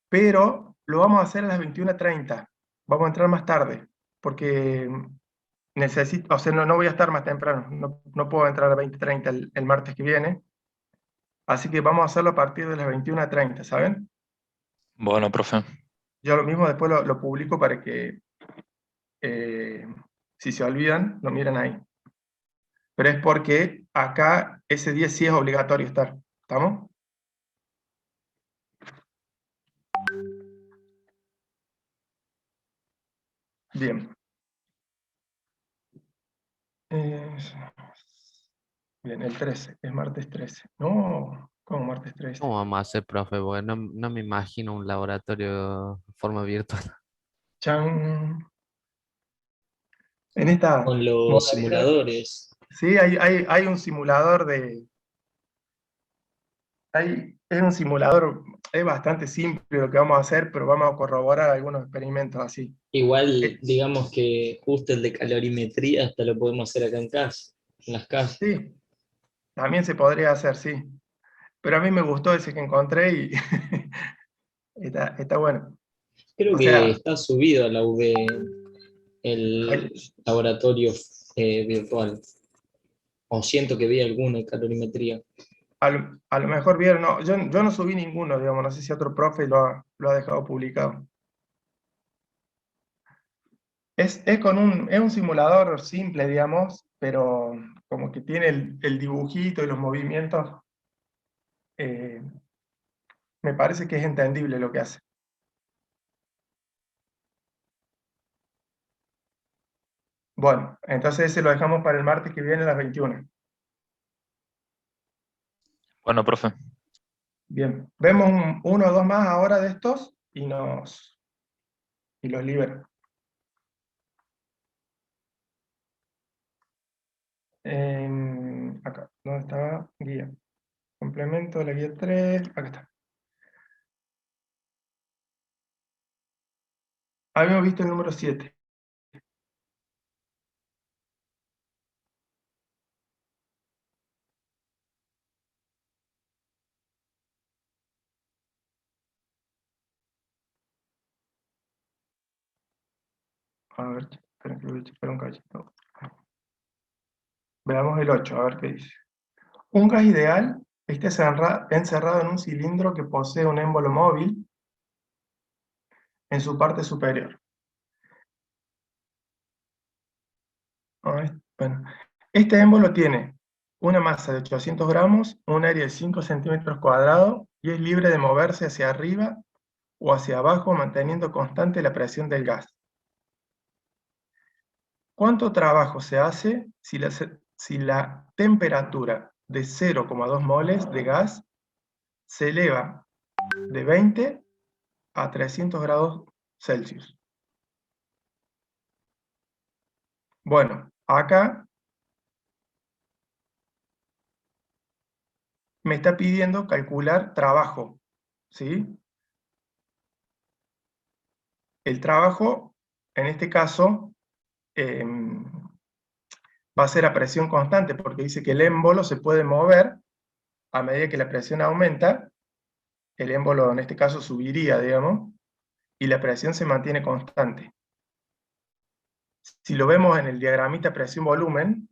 pero lo vamos a hacer a las 21:30. Vamos a entrar más tarde, porque necesito, o sea, no voy a estar más temprano, no puedo entrar a 20:30 el martes que viene, así que vamos a hacerlo a partir de las 21:30, ¿saben? Bueno, profe. Yo lo mismo después lo publico para que, si se olvidan, lo miren ahí. Pero es porque acá ese día sí es obligatorio estar, ¿estamos? Bien. Bien, el 13, es martes 13. No, ¿cómo martes 13? ¿Cómo vamos a hacer, profe? Porque no me imagino un laboratorio de forma virtual. Chan. En esta Con los modalidad, simuladores. sí, hay un simulador es un simulador, es bastante simple lo que vamos a hacer, pero vamos a corroborar algunos experimentos así. Igual, digamos que justo el de calorimetría hasta lo podemos hacer acá en casa, en las casas. Sí, también se podría hacer, sí. Pero a mí me gustó ese que encontré y está bueno. Creo O que sea, está subido a la UV el hay- laboratorio virtual. O siento que vi alguno de calorimetría. a lo mejor vieron, no, yo no subí ninguno, digamos, no sé si otro profe lo ha dejado publicado. Es un simulador simple, digamos, pero como que tiene el dibujito y los movimientos, eh, me parece que es entendible lo que hace. Bueno, entonces ese lo dejamos para el martes que viene a las 21. Bueno, profe. Bien, vemos uno o dos más ahora de estos y los libero. Acá, ¿dónde estaba? Guía. Complemento de la guía 3, acá está. Habíamos visto el número 7. A ver, esperen que voy a checar un cachito. Veamos el 8, a ver qué dice. Un gas ideal está encerrado en un cilindro que posee un émbolo móvil en su parte superior. Bueno, este émbolo tiene una masa de 800 gramos, un área de 5 centímetros cuadrados y es libre de moverse hacia arriba o hacia abajo manteniendo constante la presión del gas. ¿Cuánto trabajo se hace si la temperatura de 0,2 moles de gas se eleva de 20 a 300 grados Celsius? Bueno, acá me está pidiendo calcular trabajo, ¿sí? El trabajo, en este caso, va a ser a presión constante, porque dice que el émbolo se puede mover a medida que la presión aumenta, el émbolo en este caso subiría, digamos, y la presión se mantiene constante. Si lo vemos en el diagramita presión-volumen,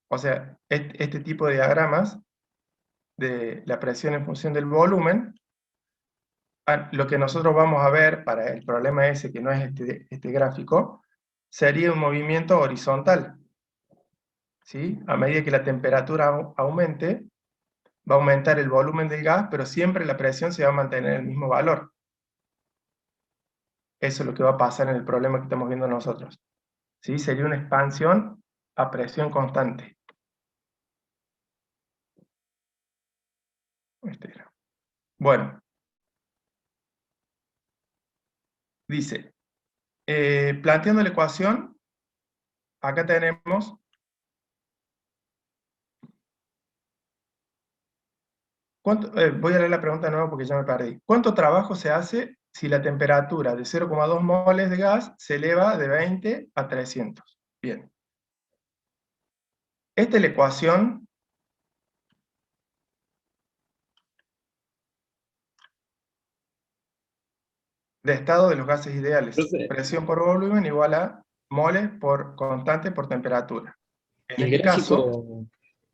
o sea, este tipo de diagramas de la presión en función del volumen, lo que nosotros vamos a ver para el problema ese, que no es este gráfico, sería un movimiento horizontal. ¿Sí? A medida que la temperatura aumente, va a aumentar el volumen del gas, pero siempre la presión se va a mantener en el mismo valor. Eso es lo que va a pasar en el problema que estamos viendo nosotros. ¿Sí? Sería una expansión a presión constante. Bueno. Dice, planteando la ecuación, acá tenemos voy a leer la pregunta de nuevo porque ya me perdí. ¿Cuánto trabajo se hace si la temperatura de 0,2 moles de gas se eleva de 20 a 300? Bien. Esta es la ecuación de estado de los gases ideales. Profe, Presión por volumen igual a moles por constante por temperatura. En el este caso,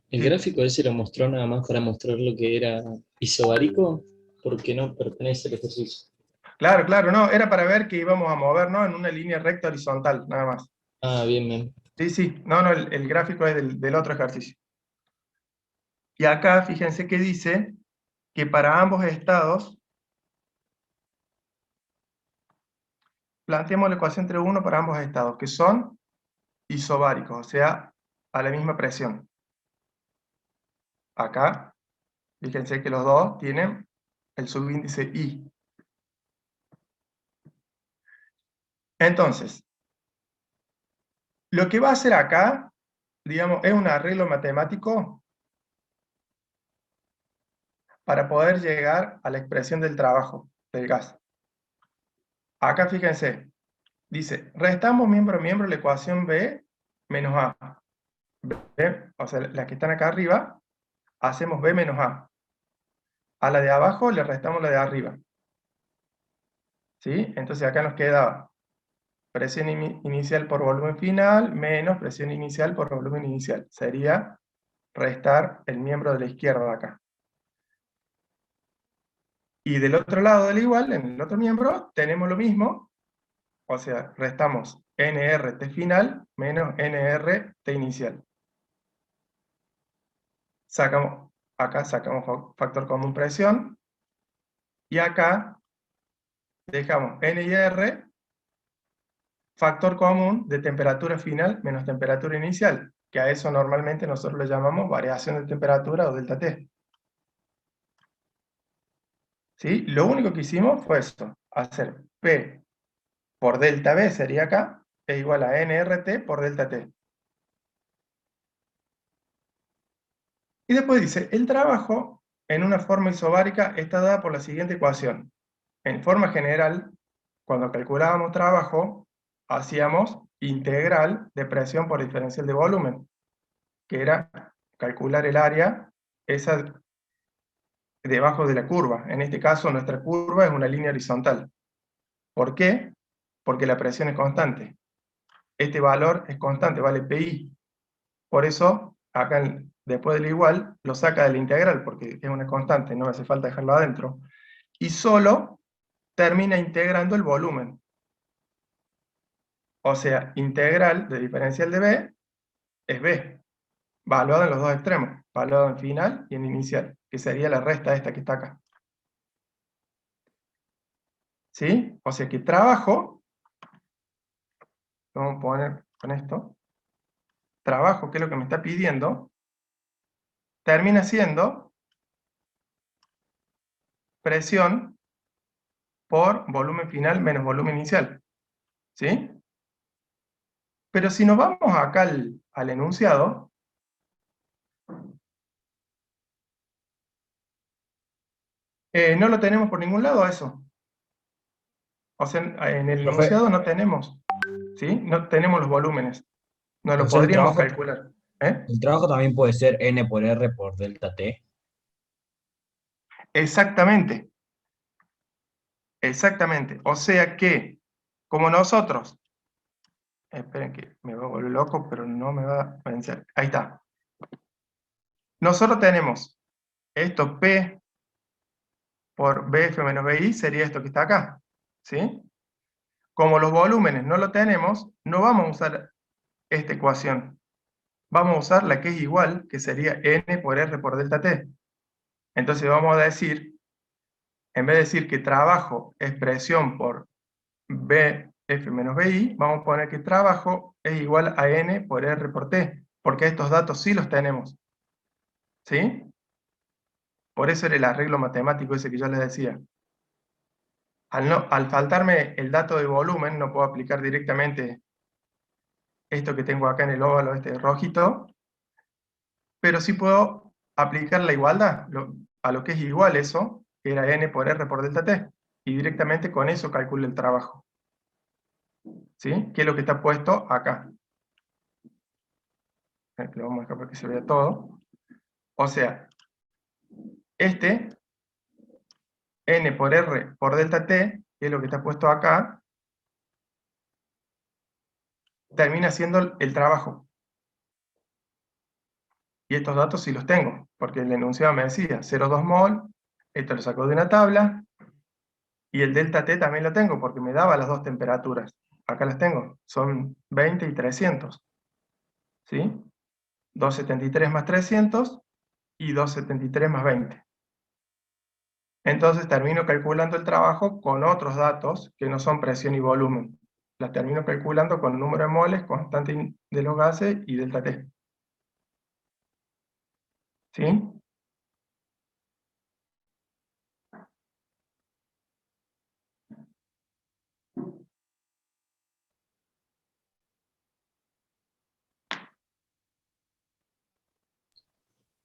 gráfico ese lo mostró nada más para mostrar lo que era isobárico, porque no pertenece al ejercicio. claro, claro, no, era para ver que íbamos a movernos en una línea recta horizontal, nada más. Ah, bien, bien. Sí, sí, no, el gráfico es del otro ejercicio. Y acá, fíjense que dice que para ambos estados, planteamos la ecuación entre 1 para ambos estados, que son isobáricos, o sea, a la misma presión. Acá, fíjense que los dos tienen el subíndice I. Entonces, lo que va a hacer acá, digamos, es un arreglo matemático para poder llegar a la expresión del trabajo del gas. Acá fíjense, dice, restamos miembro a miembro la ecuación B menos A. B, o sea, las que están acá arriba, hacemos B menos A. A la de abajo le restamos la de arriba. ¿Sí? Entonces acá nos queda presión inicial por volumen final menos presión inicial por volumen inicial. Sería restar el miembro de la izquierda acá. Y del otro lado del igual, en el otro miembro, tenemos lo mismo, o sea, restamos nRT final menos nRT inicial. Acá sacamos factor común presión, y acá dejamos N y R, factor común de temperatura final menos temperatura inicial, que a eso normalmente nosotros le llamamos variación de temperatura o delta T. ¿Sí? Lo único que hicimos fue esto, hacer P por delta B, sería acá, es igual a nRT por delta T. Y después dice, el trabajo en una forma isobárica está dada por la siguiente ecuación. En forma general, cuando calculábamos trabajo, hacíamos integral de presión por diferencial de volumen, que era calcular el área, esa debajo de la curva. En este caso, nuestra curva es una línea horizontal. ¿Por qué? Porque la presión es constante. Este valor es constante, vale pi. Por eso, acá después del igual, lo saca de la integral, porque es una constante, no hace falta dejarlo adentro. Y solo termina integrando el volumen. O sea, integral de diferencial de B es B, valuado en los dos extremos, valuado en final y en inicial, que sería la resta esta que está acá. ¿Sí? O sea que trabajo, vamos a poner con esto, trabajo, que es lo que me está pidiendo, termina siendo presión por volumen final menos volumen inicial. ¿Sí? Pero si nos vamos acá al enunciado, no lo tenemos por ningún lado eso. O sea, en el Profe, enunciado no tenemos, ¿sí? No tenemos los volúmenes. No lo o sea, podríamos calcular. ¿Eh? el trabajo también puede ser N por R por delta T. Exactamente. Exactamente. O sea que, como nosotros, esperen que me voy a volver loco, pero no me va a vencer. Ahí está. Nosotros tenemos esto P por BF menos BI, sería esto que está acá. ¿Sí? Como los volúmenes no lo tenemos, no vamos a usar esta ecuación. Vamos a usar la que es igual, que sería N por R por delta T. Entonces vamos a decir, en vez de decir que trabajo es presión por BF menos BI, vamos a poner que trabajo es igual a N por R por T, porque estos datos sí los tenemos. ¿Sí? Por eso era el arreglo matemático ese que yo les decía. Al faltarme el dato de volumen, no puedo aplicar directamente esto que tengo acá en el óvalo, este rojito, pero sí puedo aplicar la igualdad, a lo que es igual eso, que era N por R por delta T, y directamente con eso calculo el trabajo. ¿Sí? Que es lo que está puesto acá. Lo vamos a dejar para que se vea todo. O sea, este, N por R por delta T, que es lo que está puesto acá, termina siendo el trabajo. Y estos datos sí los tengo, porque el enunciado me decía 0,2 mol, esto lo saco de una tabla, y el delta T también lo tengo, porque me daba las dos temperaturas. Acá las tengo, son 20 y 300. ¿Sí? 273 más 300 y 273 más 20. Entonces termino calculando el trabajo con otros datos que no son presión y volumen. Las termino calculando con número de moles, constante de los gases y delta T. ¿Sí?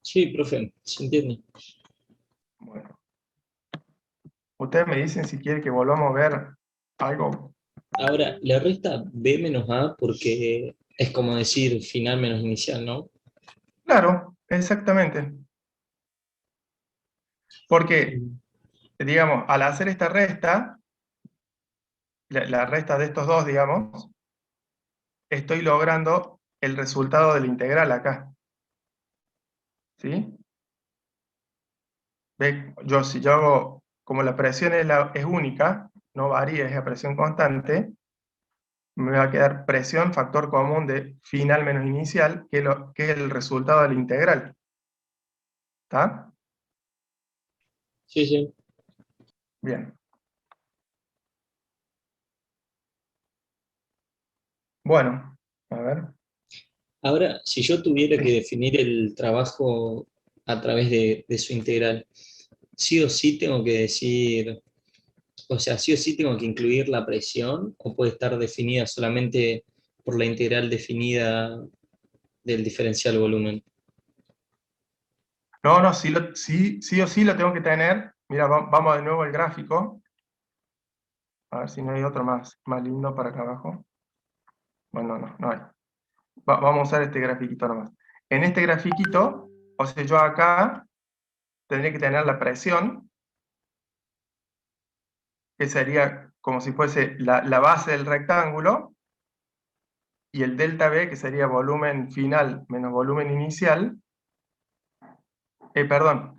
Sí, profe, se entiende. Bueno. Ustedes me dicen si quieren que volvamos a ver algo. Ahora, le resta B menos A porque es como decir final menos inicial, ¿no? Claro, exactamente. Porque, digamos, al hacer esta resta, la resta de estos dos, digamos, estoy logrando el resultado de la integral acá. ¿Sí? ¿Ve? Si yo hago, como la presión es única, no varía, es la presión constante, me va a quedar presión, factor común de final menos inicial, que es el resultado de la integral. ¿Está? Sí, sí. Bien. Bueno, a ver. Ahora, si yo tuviera que definir el trabajo a través de su integral, sí o sí tengo que decir, o sea, sí o sí tengo que incluir la presión, o puede estar definida solamente por la integral definida del diferencial volumen. No, sí o sí lo tengo que tener. Mira, vamos de nuevo al gráfico. A ver si no hay otro más lindo para acá abajo. Bueno, no hay. Vamos a usar este grafiquito nomás. En este grafiquito, o sea, yo acá tendría que tener la presión, que sería como si fuese la base del rectángulo, y el delta B, que sería volumen final menos volumen inicial, perdón,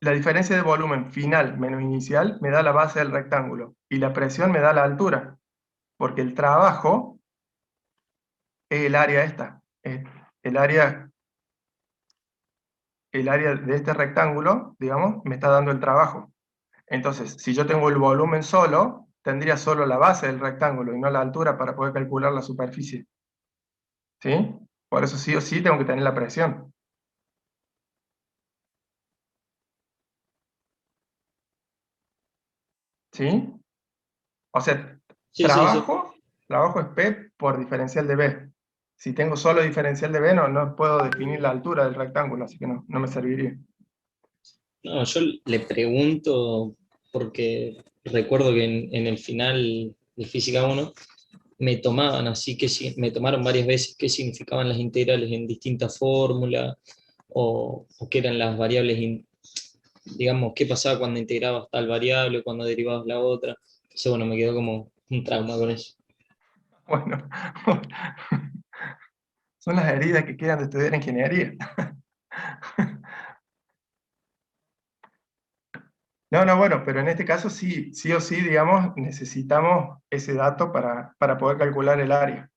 la diferencia de volumen final menos inicial me da la base del rectángulo, y la presión me da la altura, porque el trabajo es el área esta, el área de este rectángulo, digamos, me está dando el trabajo. Entonces, si yo tengo el volumen solo, tendría solo la base del rectángulo y no la altura para poder calcular la superficie. ¿Sí? Por eso sí o sí tengo que tener la presión. ¿Sí? O sea, Sí, sí, sí. trabajo es P por diferencial de B. Si tengo solo diferencial de B, no puedo definir la altura del rectángulo, así que no me serviría. No, yo le pregunto porque recuerdo que en el final de Física 1 me tomaban así que me tomaron varias veces qué significaban las integrales en distintas fórmulas o qué eran las variables, digamos, qué pasaba cuando integrabas tal variable, cuando derivabas la otra. Entonces, bueno, me quedó como un trauma con eso. Bueno, son las heridas que quedan de estudiar ingeniería. No, bueno, pero en este caso sí o sí, digamos, necesitamos ese dato para poder calcular el área.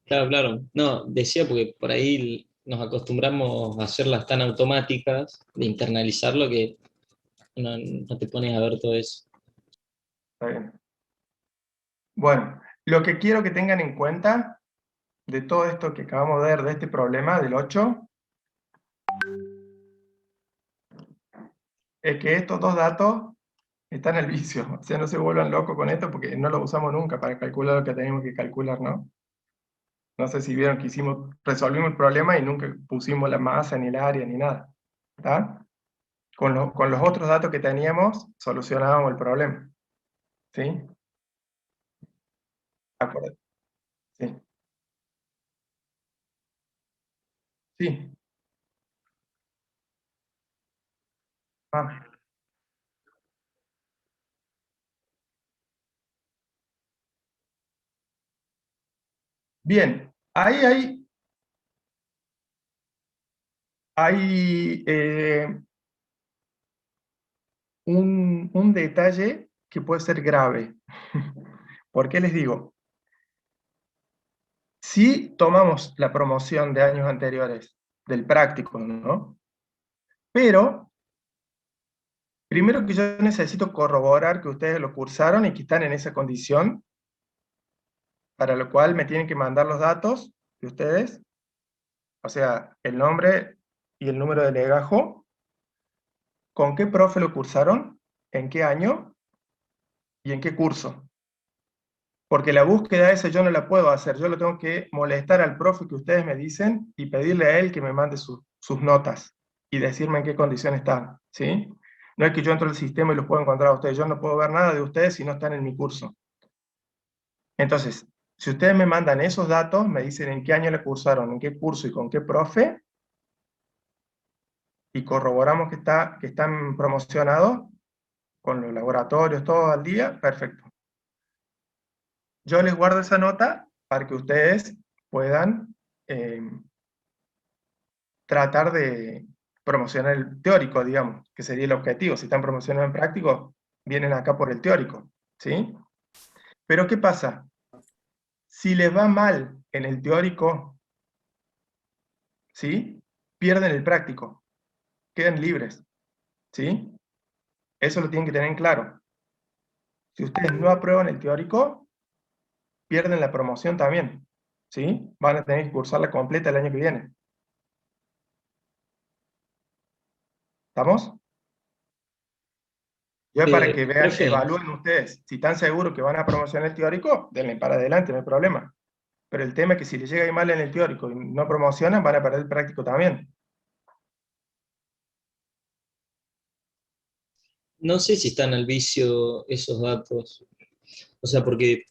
Claro, claro. No, decía porque por ahí nos acostumbramos a hacerlas tan automáticas, de internalizarlo, que no te pones a ver todo eso. Está bien. Bueno, lo que quiero que tengan en cuenta de todo esto que acabamos de ver, de este problema del 8, es que estos dos datos están al vicio. O sea, no se vuelvan locos con esto porque no lo usamos nunca para calcular lo que tenemos que calcular, ¿no? No sé si vieron que resolvimos el problema y nunca pusimos la masa, ni el área, ni nada. ¿Está? Con los otros datos que teníamos, solucionábamos el problema. ¿Sí? Acuérdate. Sí. Sí. Ah, bien. Ahí hay un detalle que puede ser grave. ¿Por qué les digo? Si tomamos la promoción de años anteriores del práctico, ¿no? Pero, primero que yo necesito corroborar que ustedes lo cursaron y que están en esa condición, para lo cual me tienen que mandar los datos de ustedes, o sea, el nombre y el número de legajo, con qué profe lo cursaron, en qué año y en qué curso. Porque la búsqueda esa yo no la puedo hacer, yo lo tengo que molestar al profe que ustedes me dicen y pedirle a él que me mande sus notas y decirme en qué condición están, ¿sí? No es que yo entro al sistema y los puedo encontrar a ustedes, yo no puedo ver nada de ustedes si no están en mi curso. Entonces, si ustedes me mandan esos datos, me dicen en qué año le cursaron, en qué curso y con qué profe, y corroboramos que están promocionados, con los laboratorios, todo al día, perfecto. Yo les guardo esa nota para que ustedes puedan tratar de promocionar el teórico, digamos, que sería el objetivo. Si están promocionando en práctico, vienen acá por el teórico, ¿sí? Pero ¿qué pasa? Si les va mal en el teórico, ¿sí? Pierden el práctico, quedan libres, ¿sí? Eso lo tienen que tener en claro. Si ustedes no aprueban el teórico, pierden la promoción también, ¿sí? Van a tener que cursarla completa el año que viene. ¿Estamos? Yo para que vean, Profe, evalúen ustedes. Si están seguros que van a promocionar el teórico, denle para adelante, no hay problema. Pero el tema es que si les llega ahí mal en el teórico y no promocionan, van a perder el práctico también. no sé si están al vicio esos datos. O sea, porque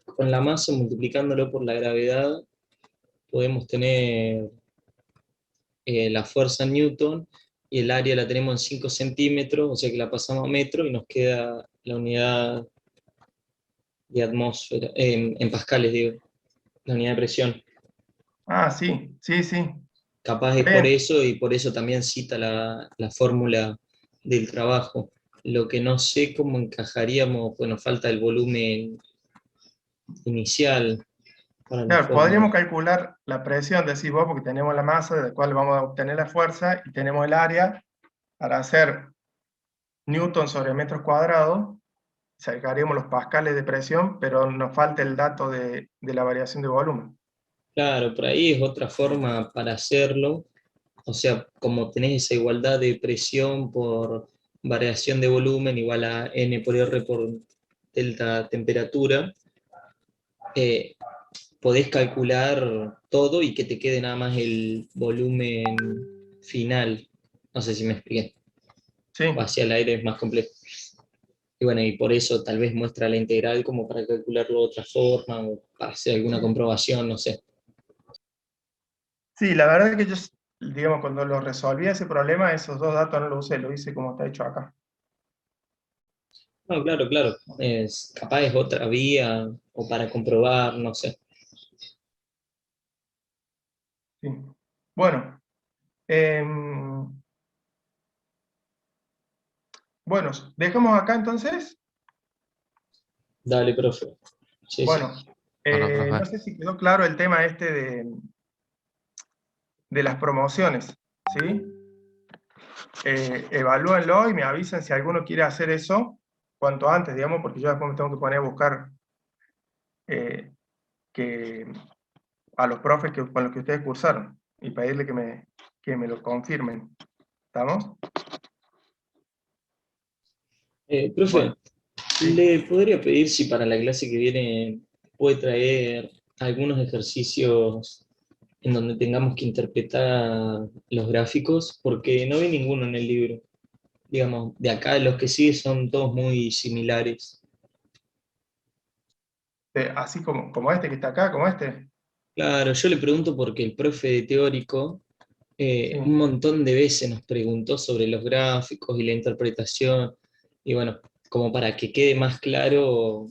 con la masa multiplicándolo por la gravedad podemos tener la fuerza en Newton, y el área la tenemos en 5 centímetros, o sea que la pasamos a metro y nos queda la unidad de atmósfera, en pascales, digo, la unidad de presión. Ah, sí, sí, sí. Capaz es por Bien. eso y por eso también cita la fórmula del trabajo. Lo que no sé cómo encajaríamos, bueno, falta el volumen inicial para la Claro, fórmula. podríamos calcular la presión, decís vos, porque tenemos la masa de la cual vamos a obtener la fuerza y tenemos el área para hacer newton sobre metros cuadrados, sacaríamos los pascales de presión, pero nos falta el dato de la variación de volumen. Claro, por ahí es otra forma para hacerlo. O sea, como tenés esa igualdad de presión por variación de volumen igual a N por R por delta temperatura, eh, podés calcular todo y que te quede nada más el volumen final. No sé si me expliqué. Sí, O hacia el aire es más complejo. Y bueno, y por eso tal vez muestra la integral como para calcularlo de otra forma o para hacer alguna comprobación, no sé. sí, la verdad es que yo, digamos, cuando lo resolví ese problema, esos dos datos no los usé, lo hice como está hecho acá. No, claro, claro. Capaz es otra vía o para comprobar, no sé. Sí. Bueno, em, bueno, dejemos acá entonces. Dale, profe. Sí, sí. Bueno, Bueno, no profe. sé si quedó claro el tema este de las promociones, ¿sí? Evalúenlo y me avisan si alguno quiere hacer eso cuanto antes, digamos, porque yo después me tengo que poner a buscar eh, que, a los profes con los que ustedes cursaron y pedirle que me lo confirmen. ¿Estamos? Profe, Bueno, sí. ¿le podría pedir si para la clase que viene puede traer algunos ejercicios en donde tengamos que interpretar los gráficos? Porque no vi ninguno en el libro. Digamos, de acá los que sí son todos muy similares. Así como este que está acá, como este. Claro, yo le pregunto porque el profe de teórico Sí. un montón de veces nos preguntó sobre los gráficos y la interpretación, y bueno, como para que quede más claro,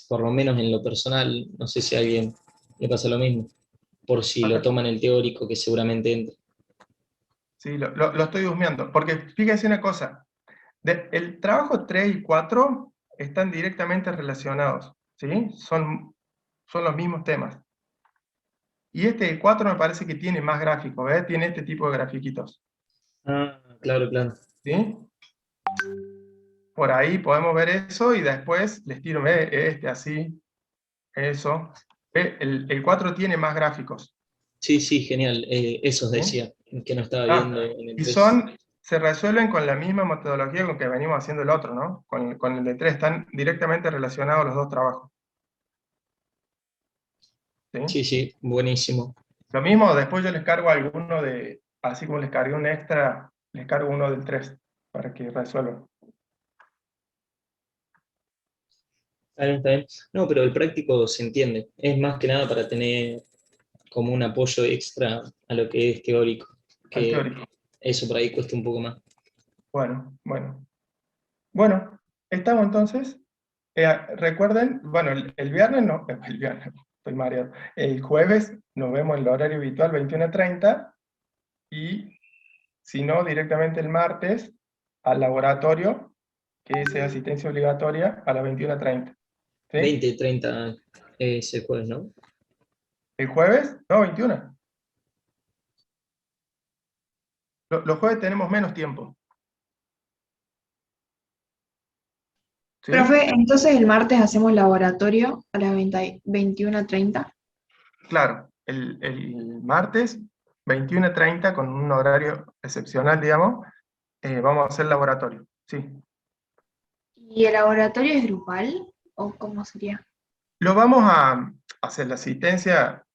por lo menos en lo personal, no sé si a alguien le pasa lo mismo, por si lo Acá, toman el teórico, que seguramente entre. sí, lo estoy husmeando. Porque fíjense una cosa, el trabajo 3 y 4 están directamente relacionados, ¿sí? Son los mismos temas. Y este 4 me parece que tiene más gráficos, ¿ves? Tiene este tipo de grafiquitos, Ah, claro, claro. ¿sí? Por ahí podemos ver eso y después les tiro este así, eso. El 4 tiene más gráficos, Sí, sí, genial. Esos ¿sí? decía, que no estaba viendo Ah, en el y 3. se resuelven con la misma metodología con que venimos haciendo el otro, ¿no? Con el de 3 están directamente relacionados los dos trabajos, ¿sí? Sí, sí, buenísimo. Lo mismo, después yo les cargo alguno así como les cargué un extra, les cargo uno del 3 para que resuelvan. Está bien, está bien. No, pero el práctico se entiende. Es más que nada para tener como un apoyo extra a lo que es teórico, Al que teórico. eso por ahí cuesta un poco más. Bueno, bueno. Bueno, estamos entonces. Recuerden, bueno, el viernes no, el viernes, estoy mareado. El jueves nos vemos en el horario habitual 21:30 y si no, directamente el martes al laboratorio, que es asistencia obligatoria, a las 21:30. ¿Sí? 20, 30 es el jueves, ¿no? ¿El jueves? No, 21. Los jueves tenemos menos tiempo. ¿Sí? Profe, entonces el martes hacemos laboratorio a las 21:30. Claro, el martes 21:30 con un horario excepcional, digamos, vamos a hacer laboratorio. Sí. ¿Y el laboratorio es grupal o cómo sería? Lo vamos a hacer la asistencia,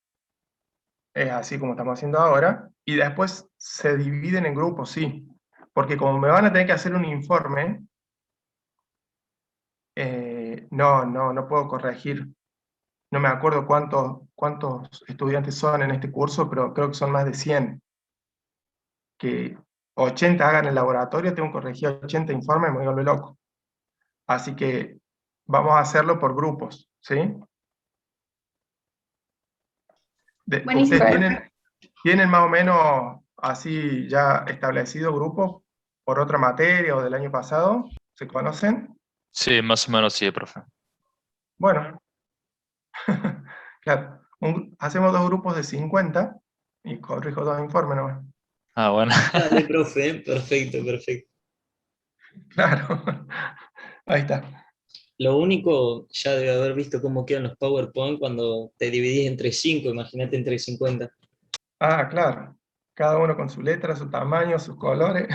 es así como estamos haciendo ahora, y después se dividen en grupos, sí. Porque como me van a tener que hacer un informe, no puedo corregir. No me acuerdo cuántos estudiantes son en este curso, pero creo que son más de 100. Que 80 hagan el laboratorio, tengo que corregir 80 informes, me vuelve loco. Así que vamos a hacerlo por grupos, ¿sí? Buenísimo. ¿Ustedes tienen más o menos así ya establecido grupos por otra materia o del año pasado? ¿Se conocen? Sí, más o menos sí, profe. Bueno, claro, hacemos 2 grupos de 50 y corrijo 2 informes nomás. Ah, bueno. Dale, profe, perfecto, perfecto. Claro, ahí está. Lo único, ya debe haber visto cómo quedan los PowerPoint cuando te dividís entre 5, imagínate entre 50. Ah, claro, cada uno con su letra, su tamaño, sus colores.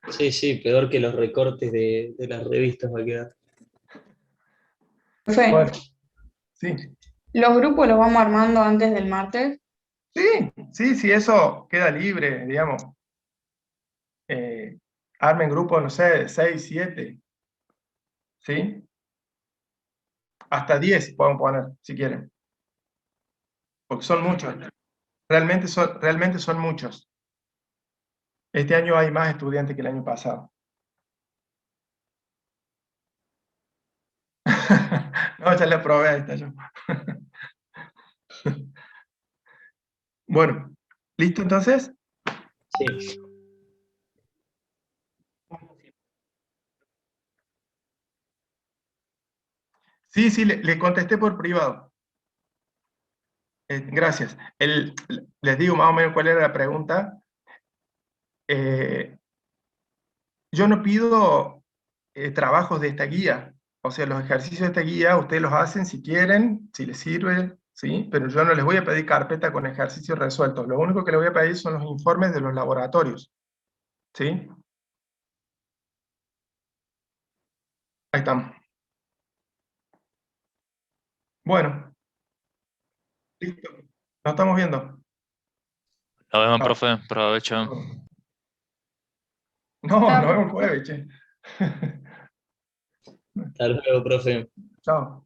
Sí, sí, peor que los recortes de las revistas va a quedar. Profe, Bueno, sí. los grupos los vamos armando antes del martes. Sí, eso queda libre, digamos. Armen grupos, no sé, de 6, 7, ¿sí? Hasta 10 podemos poner, si quieren. Porque son muchos. Realmente son muchos. Este año hay más estudiantes que el año pasado. No, ya le aprobé, ahí está yo. Bueno, ¿listo entonces? Sí. Sí, le contesté por privado. Gracias. Les digo más o menos cuál era la pregunta. Yo no pido trabajos de esta guía. O sea, los ejercicios de esta guía ustedes los hacen si quieren, si les sirve, ¿sí? Pero yo no les voy a pedir carpeta con ejercicios resueltos. Lo único que les voy a pedir son los informes de los laboratorios, ¿sí? Ahí estamos. Bueno, listo. Nos estamos viendo. Nos vemos, Chao. profe. Provecho. No, Chao. nos vemos el jueves, che. Hasta luego, profe. Chao.